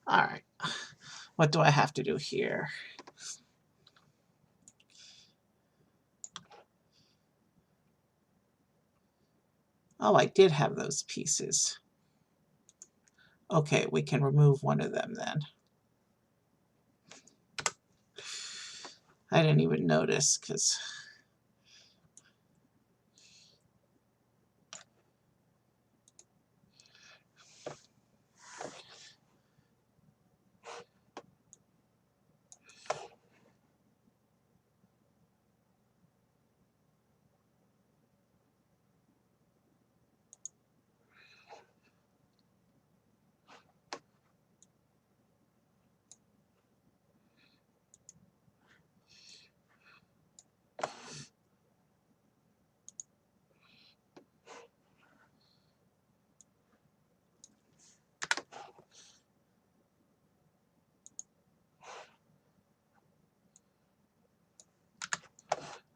All right. What do I have to do here? Oh, I did have those pieces. Okay, we can remove one of them then. I didn't even notice because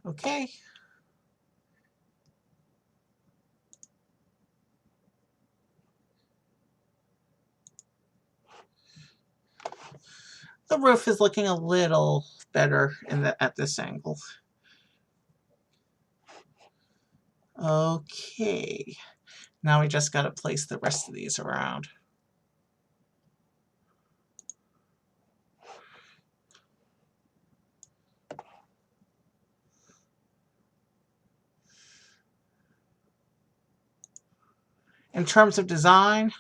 Okay. The roof is looking a little better at this angle. Okay. Now we just got to place the rest of these around. In terms of design,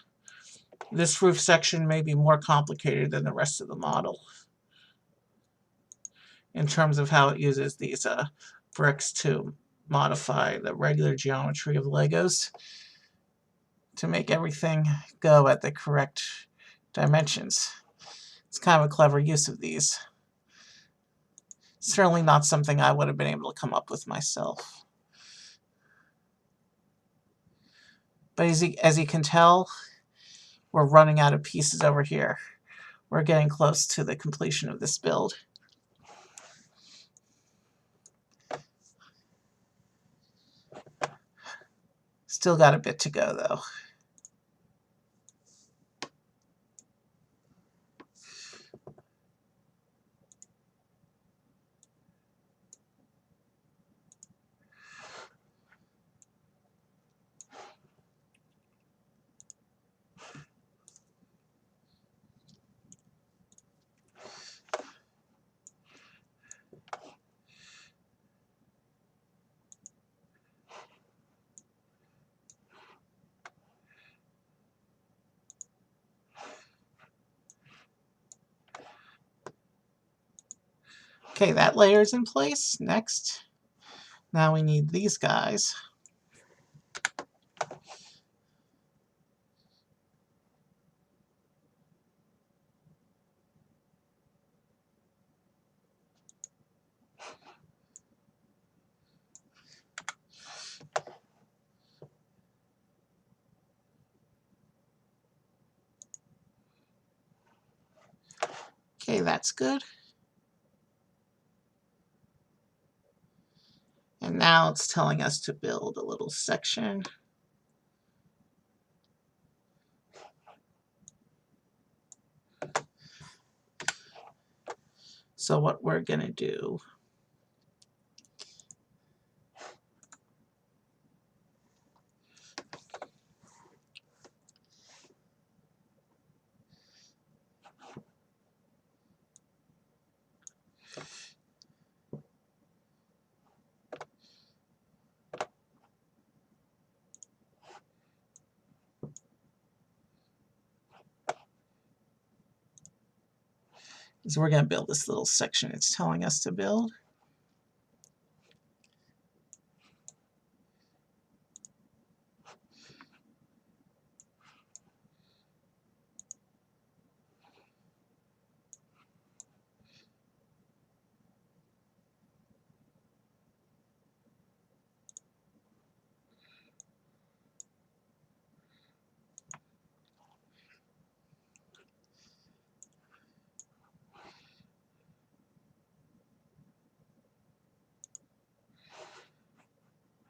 this roof section may be more complicated than the rest of the model in terms of how it uses these bricks to modify the regular geometry of Legos to make everything go at the correct dimensions. It's kind of a clever use of these. Certainly not something I would have been able to come up with myself. But as you can tell, we're running out of pieces over here. We're getting close to the completion of this build. Still got a bit to go, though. Okay, that layer's in place. Next, now we need these guys. Okay, that's good. And now it's telling us to build a little section. So what we're going to do is we're going to build this little section it's telling us to build.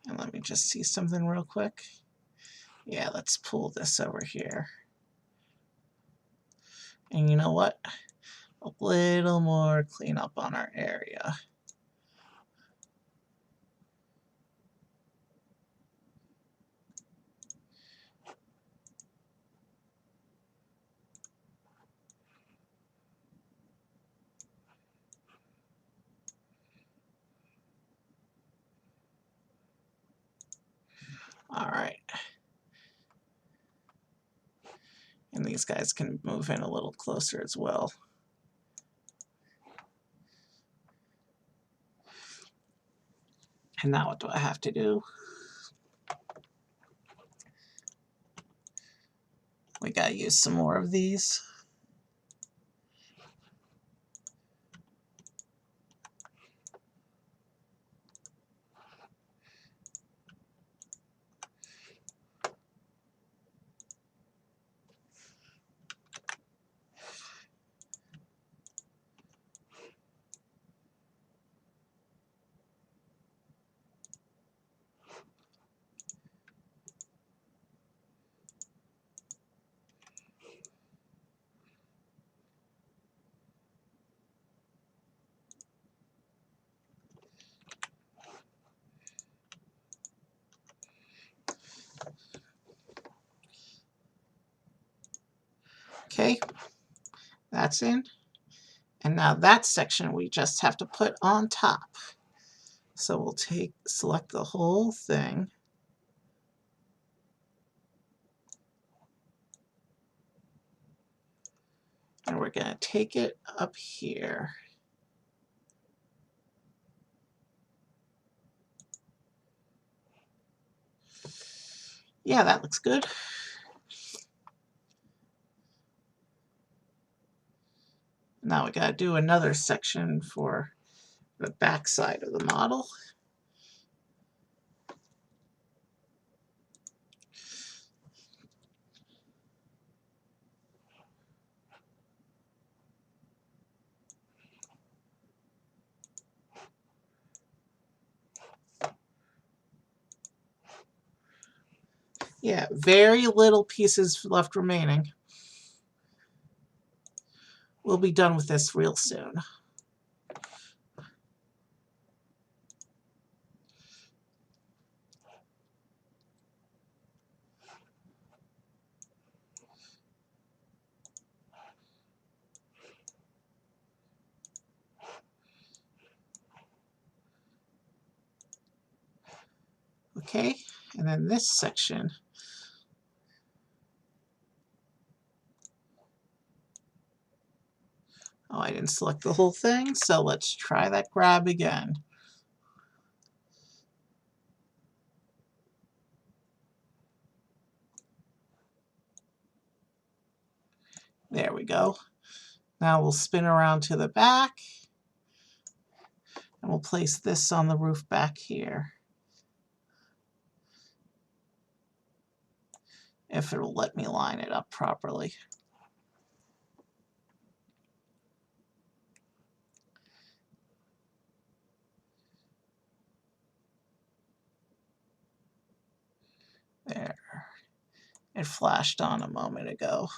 And let me just see something real quick. Yeah, let's pull this over here. And you know what? A little more cleanup on our area. All right. And these guys can move in a little closer as well. And now what do I have to do? We gotta use some more of these. Okay, that's in. And now that section we just have to put on top. So we'll select the whole thing. And we're going to take it up here. Yeah, that looks good. Now we got to do another section for the back side of the model. Yeah, very little pieces left remaining. We'll be done with this real soon. Okay, and then this section. Oh, I didn't select the whole thing, so let's try that grab again. There we go. Now we'll spin around to the back, and we'll place this on the roof back here. If it'll let me line it up properly. There. It flashed on a moment ago.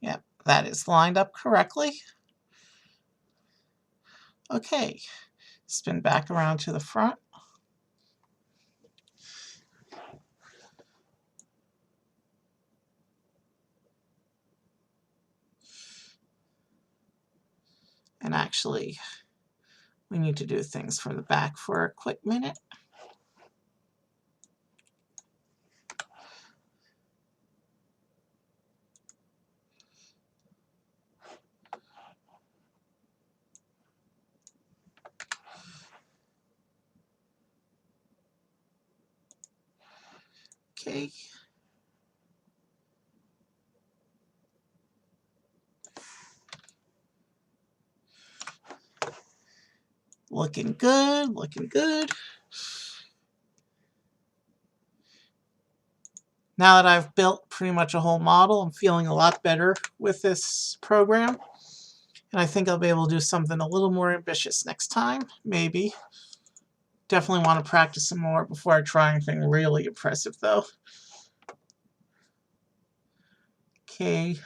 Yep, that is lined up correctly. Okay, spin back around to the front. And actually, we need to do things for the back for a quick minute. Okay. Looking good, looking good. Now that I've built pretty much a whole model, I'm feeling a lot better with this program. And I think I'll be able to do something a little more ambitious next time, maybe. Definitely want to practice some more before I try anything really impressive, though. Okay,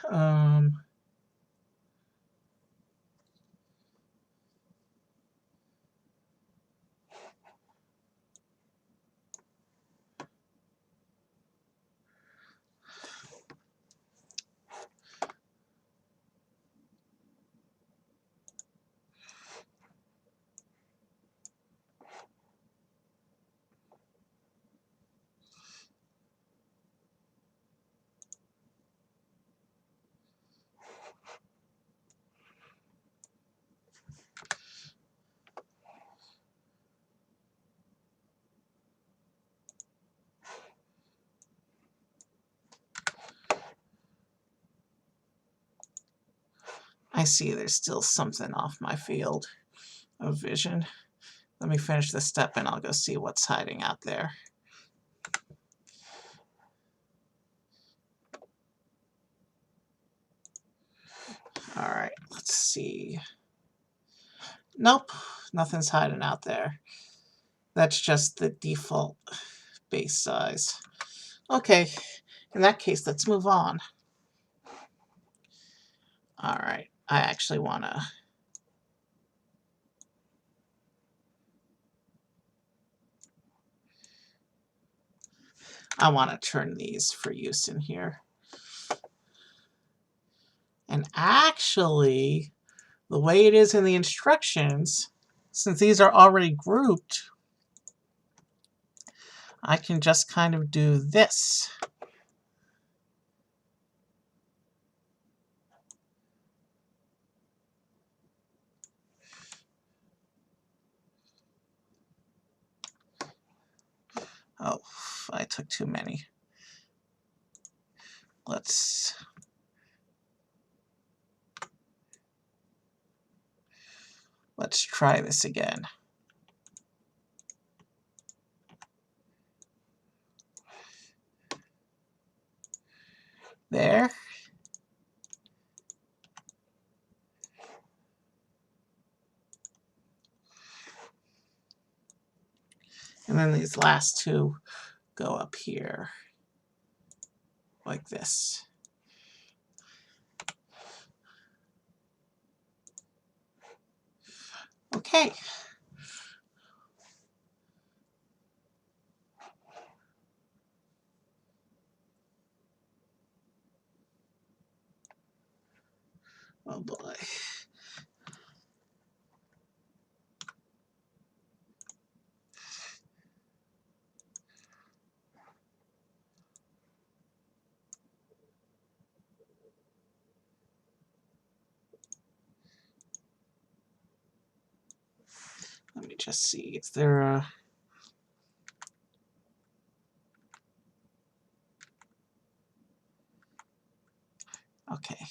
I see there's still something off my field of vision. Let me finish this step and I'll go see what's hiding out there. Alright, let's see. Nope, nothing's hiding out there. That's just the default base size. Okay, in that case, let's move on. Alright, I actually want to I want to turn these for use in here. And actually, the way it is in the instructions, since these are already grouped, I can just kind of do this. Oh, I took too many. Let's try this again. There. And then these last two go up here, like this. Okay. Oh boy. Let me just see. Is there a... Okay.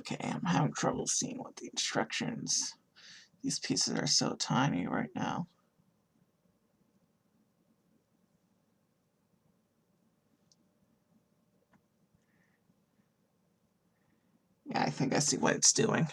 Okay, I'm having trouble seeing what the instructions... These pieces are so tiny right now. Yeah, I think I see what it's doing.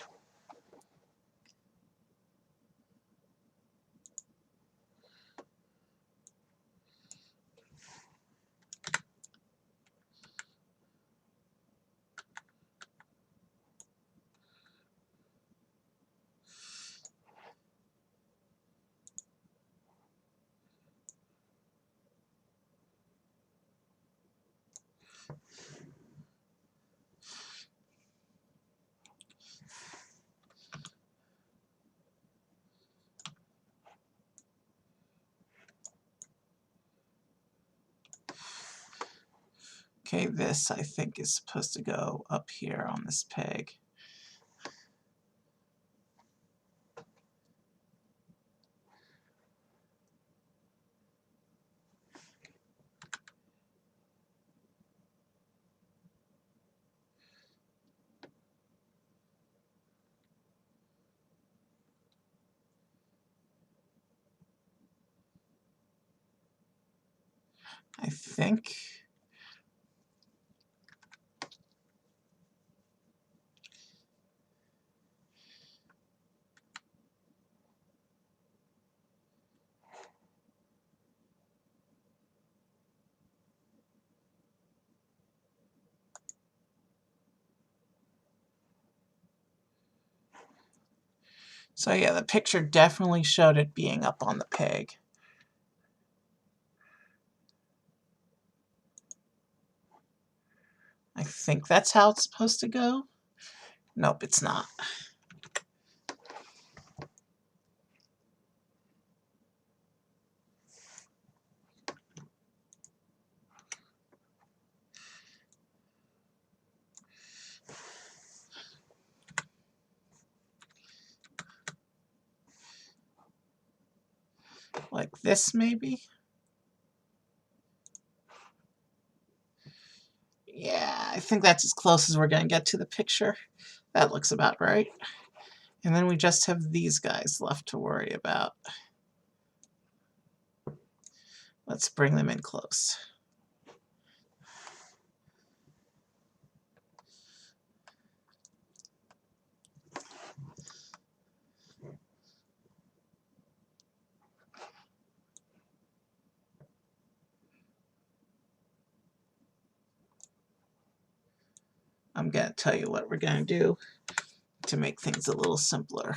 Okay, this I think is supposed to go up here on this peg. I think. So yeah, the picture definitely showed it being up on the peg. I think that's how it's supposed to go. Nope, it's not. Like this, maybe? Yeah, I think think that's as close as we're going to get to the picture. That looks about right. And then we just have these guys left to worry about. Let's bring them in close. I'm going to tell you what we're going to do to make things a little simpler.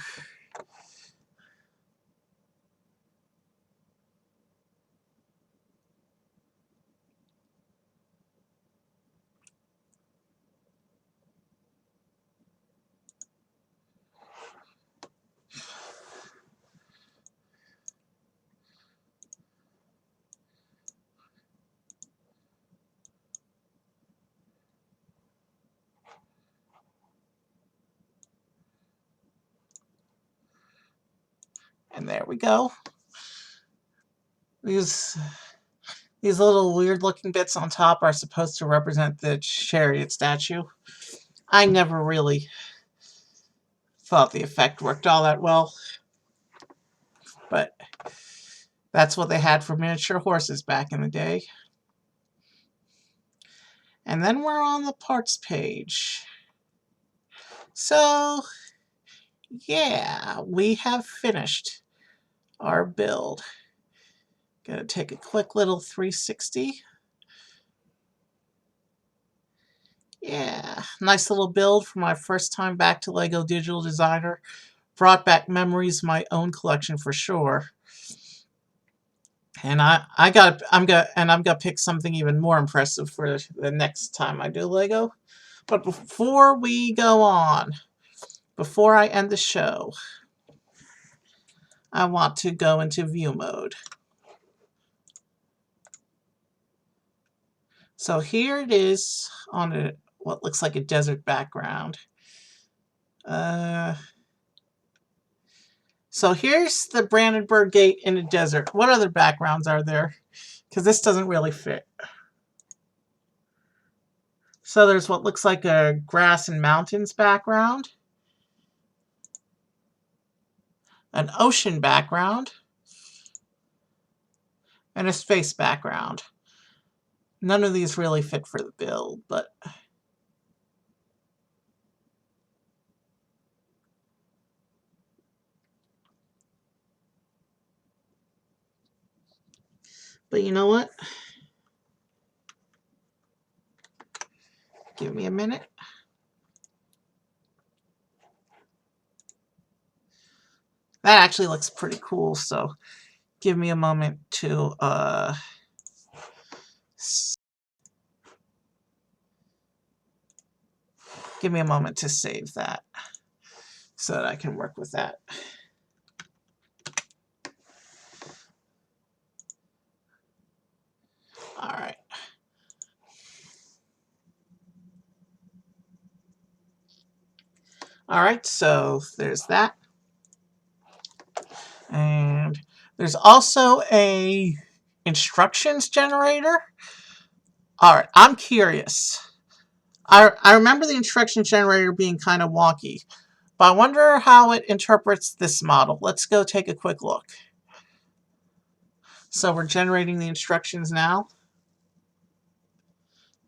And there we go. These little weird looking bits on top are supposed to represent the chariot statue. I never really thought the effect worked all that well, but that's what they had for miniature horses back in the day. And then we're on the parts page. So, yeah, we have finished our build. Gonna take a quick little 360. Yeah, nice little build for my first time back to LEGO Digital Designer. Brought back memories of my own collection for sure. And I'm gonna pick something even more impressive for the next time I do LEGO. But before we go on, before I end the show, I want to go into view mode. So here it is on what looks like a desert background. So here's the Brandenburg Gate in a desert. What other backgrounds are there? Because this doesn't really fit. So there's what looks like a grass and mountains background, an ocean background, and a space background. None of these really fit for the build, but you know what? Give me a minute. That actually looks pretty cool, so give me a moment to save that so that I can work with that. All right. All right, so there's that. And there's also a instructions generator. All right, I'm curious. I remember the instruction generator being kind of wonky, but I wonder how it interprets this model. Let's go take a quick look. So we're generating the instructions now.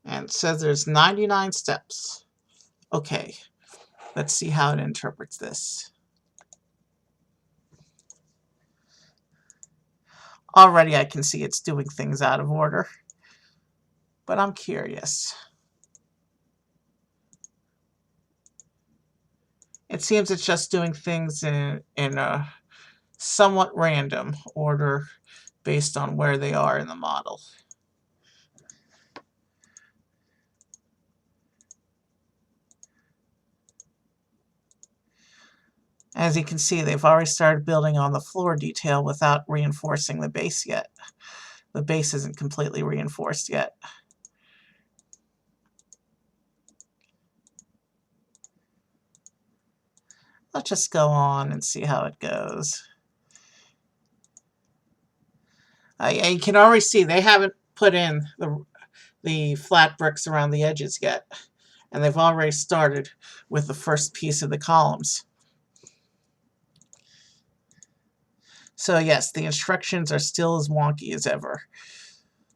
And it says there's 99 steps. Okay, let's see how it interprets this. Already I can see it's doing things out of order, but I'm curious. It seems it's just doing things in a somewhat random order based on where they are in the model. As you can see, they've already started building on the floor detail without reinforcing the base yet. The base isn't completely reinforced yet. Let's just go on and see how it goes. You can already see they haven't put in the flat bricks around the edges yet. And they've already started with the first piece of the columns. So yes, the instructions are still as wonky as ever.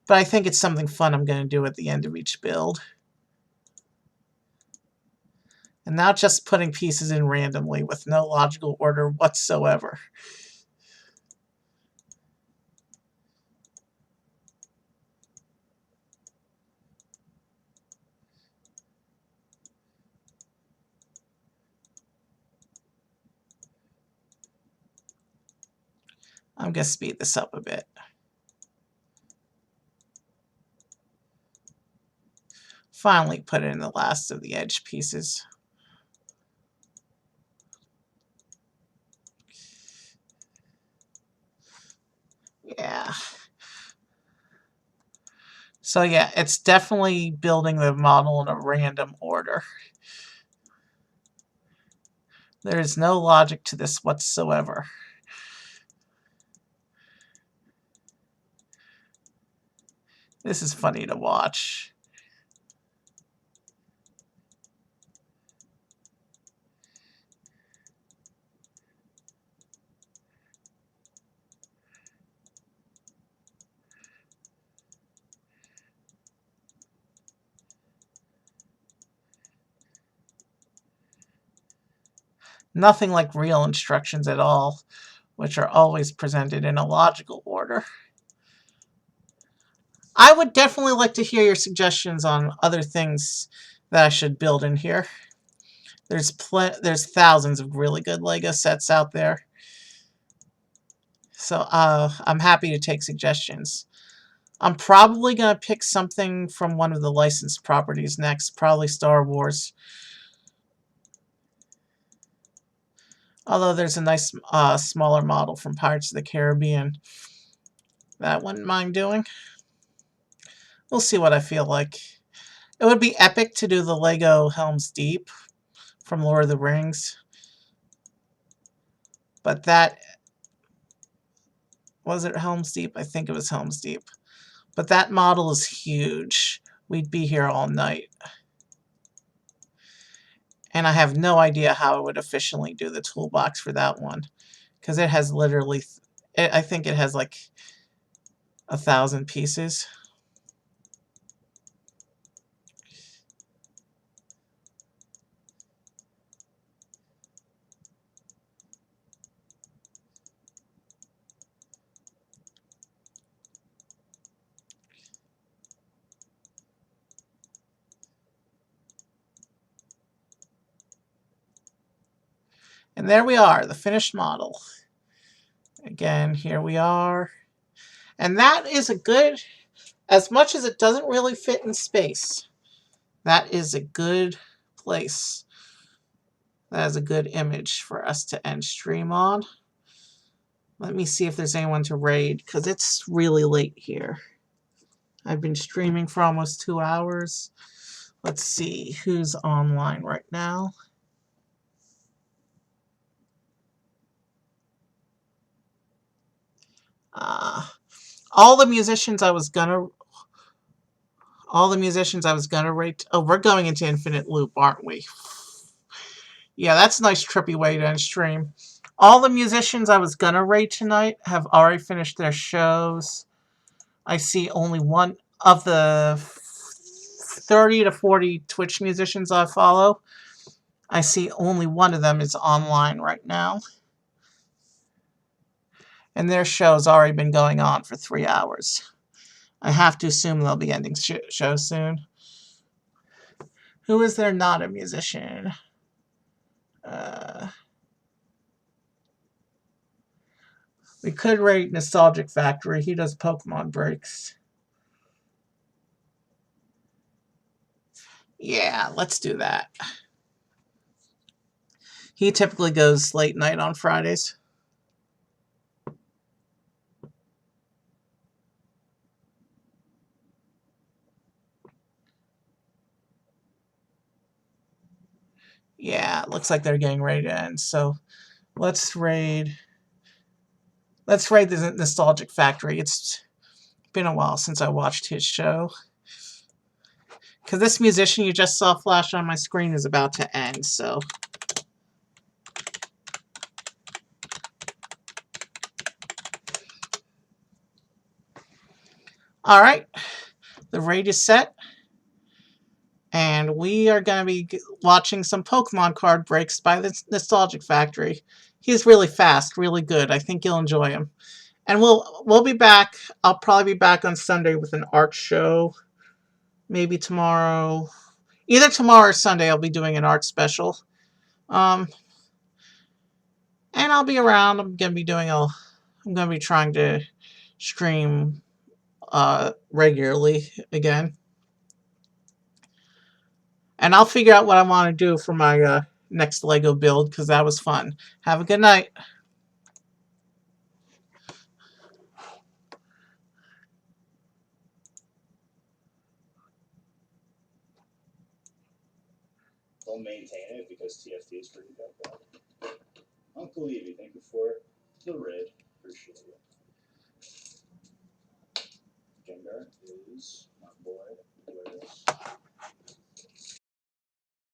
But I think it's something fun I'm going to do at the end of each build. And not just putting pieces in randomly with no logical order whatsoever. I'm going to speed this up a bit. Finally put in the last of the edge pieces. Yeah. So yeah, it's definitely building the model in a random order. There is no logic to this whatsoever. This is funny to watch. Nothing like real instructions at all, which are always presented in a logical order. I would definitely like to hear your suggestions on other things that I should build in here. There's thousands of really good Lego sets out there. So I'm happy to take suggestions. I'm probably going to pick something from one of the licensed properties next, probably Star Wars. Although there's a nice smaller model from Pirates of the Caribbean that I wouldn't mind doing. We'll see what I feel like. It would be epic to do the Lego Helm's Deep from Lord of the Rings. But that... Was it Helm's Deep? I think it was Helm's Deep. But that model is huge. We'd be here all night. And I have no idea how I would efficiently do the toolbox for that one. Because it has literally... I think it has like 1,000 pieces. And there we are, the finished model. Again, here we are. And that is a good, as much as it doesn't really fit in space, that is a good place. That is a good image for us to end stream on. Let me see if there's anyone to raid, because it's really late here. I've been streaming for almost 2 hours. Let's see who's online right now. All the musicians I was gonna rate. Oh, we're going into infinite loop, aren't we? Yeah, that's a nice trippy way to end stream. All the musicians I was gonna rate tonight have already finished their shows. I see only one of the 30 to 40 Twitch musicians I follow. I see only one of them is online right now. And their show's already been going on for 3 hours. I have to assume they'll be ending show soon. Who is there not a musician? We could rate Nostalgic Factory. He does Pokemon breaks. Yeah, let's do that. He typically goes late night on Fridays. Yeah, it looks like they're getting ready to end. So let's raid the Nostalgic Factory. It's been a while since I watched his show. because this musician you just saw flash on my screen is about to end, so. Alright, the raid is set. And we are going to be watching some Pokemon card breaks by the Nostalgic Factory. He's really fast, really good. I think you'll enjoy him. And we'll be back. I'll probably be back on Sunday with an art show. Maybe tomorrow. Either tomorrow or Sunday I'll be doing an art special. And I'll be around. I'm going to be trying to stream regularly again. And I'll figure out what I want to do for my next Lego build, because that was fun. Have a good night. Don't maintain it because TFT is pretty bad. Uncle Evie, thank you for the raid. Appreciate it. Gengar is my boy.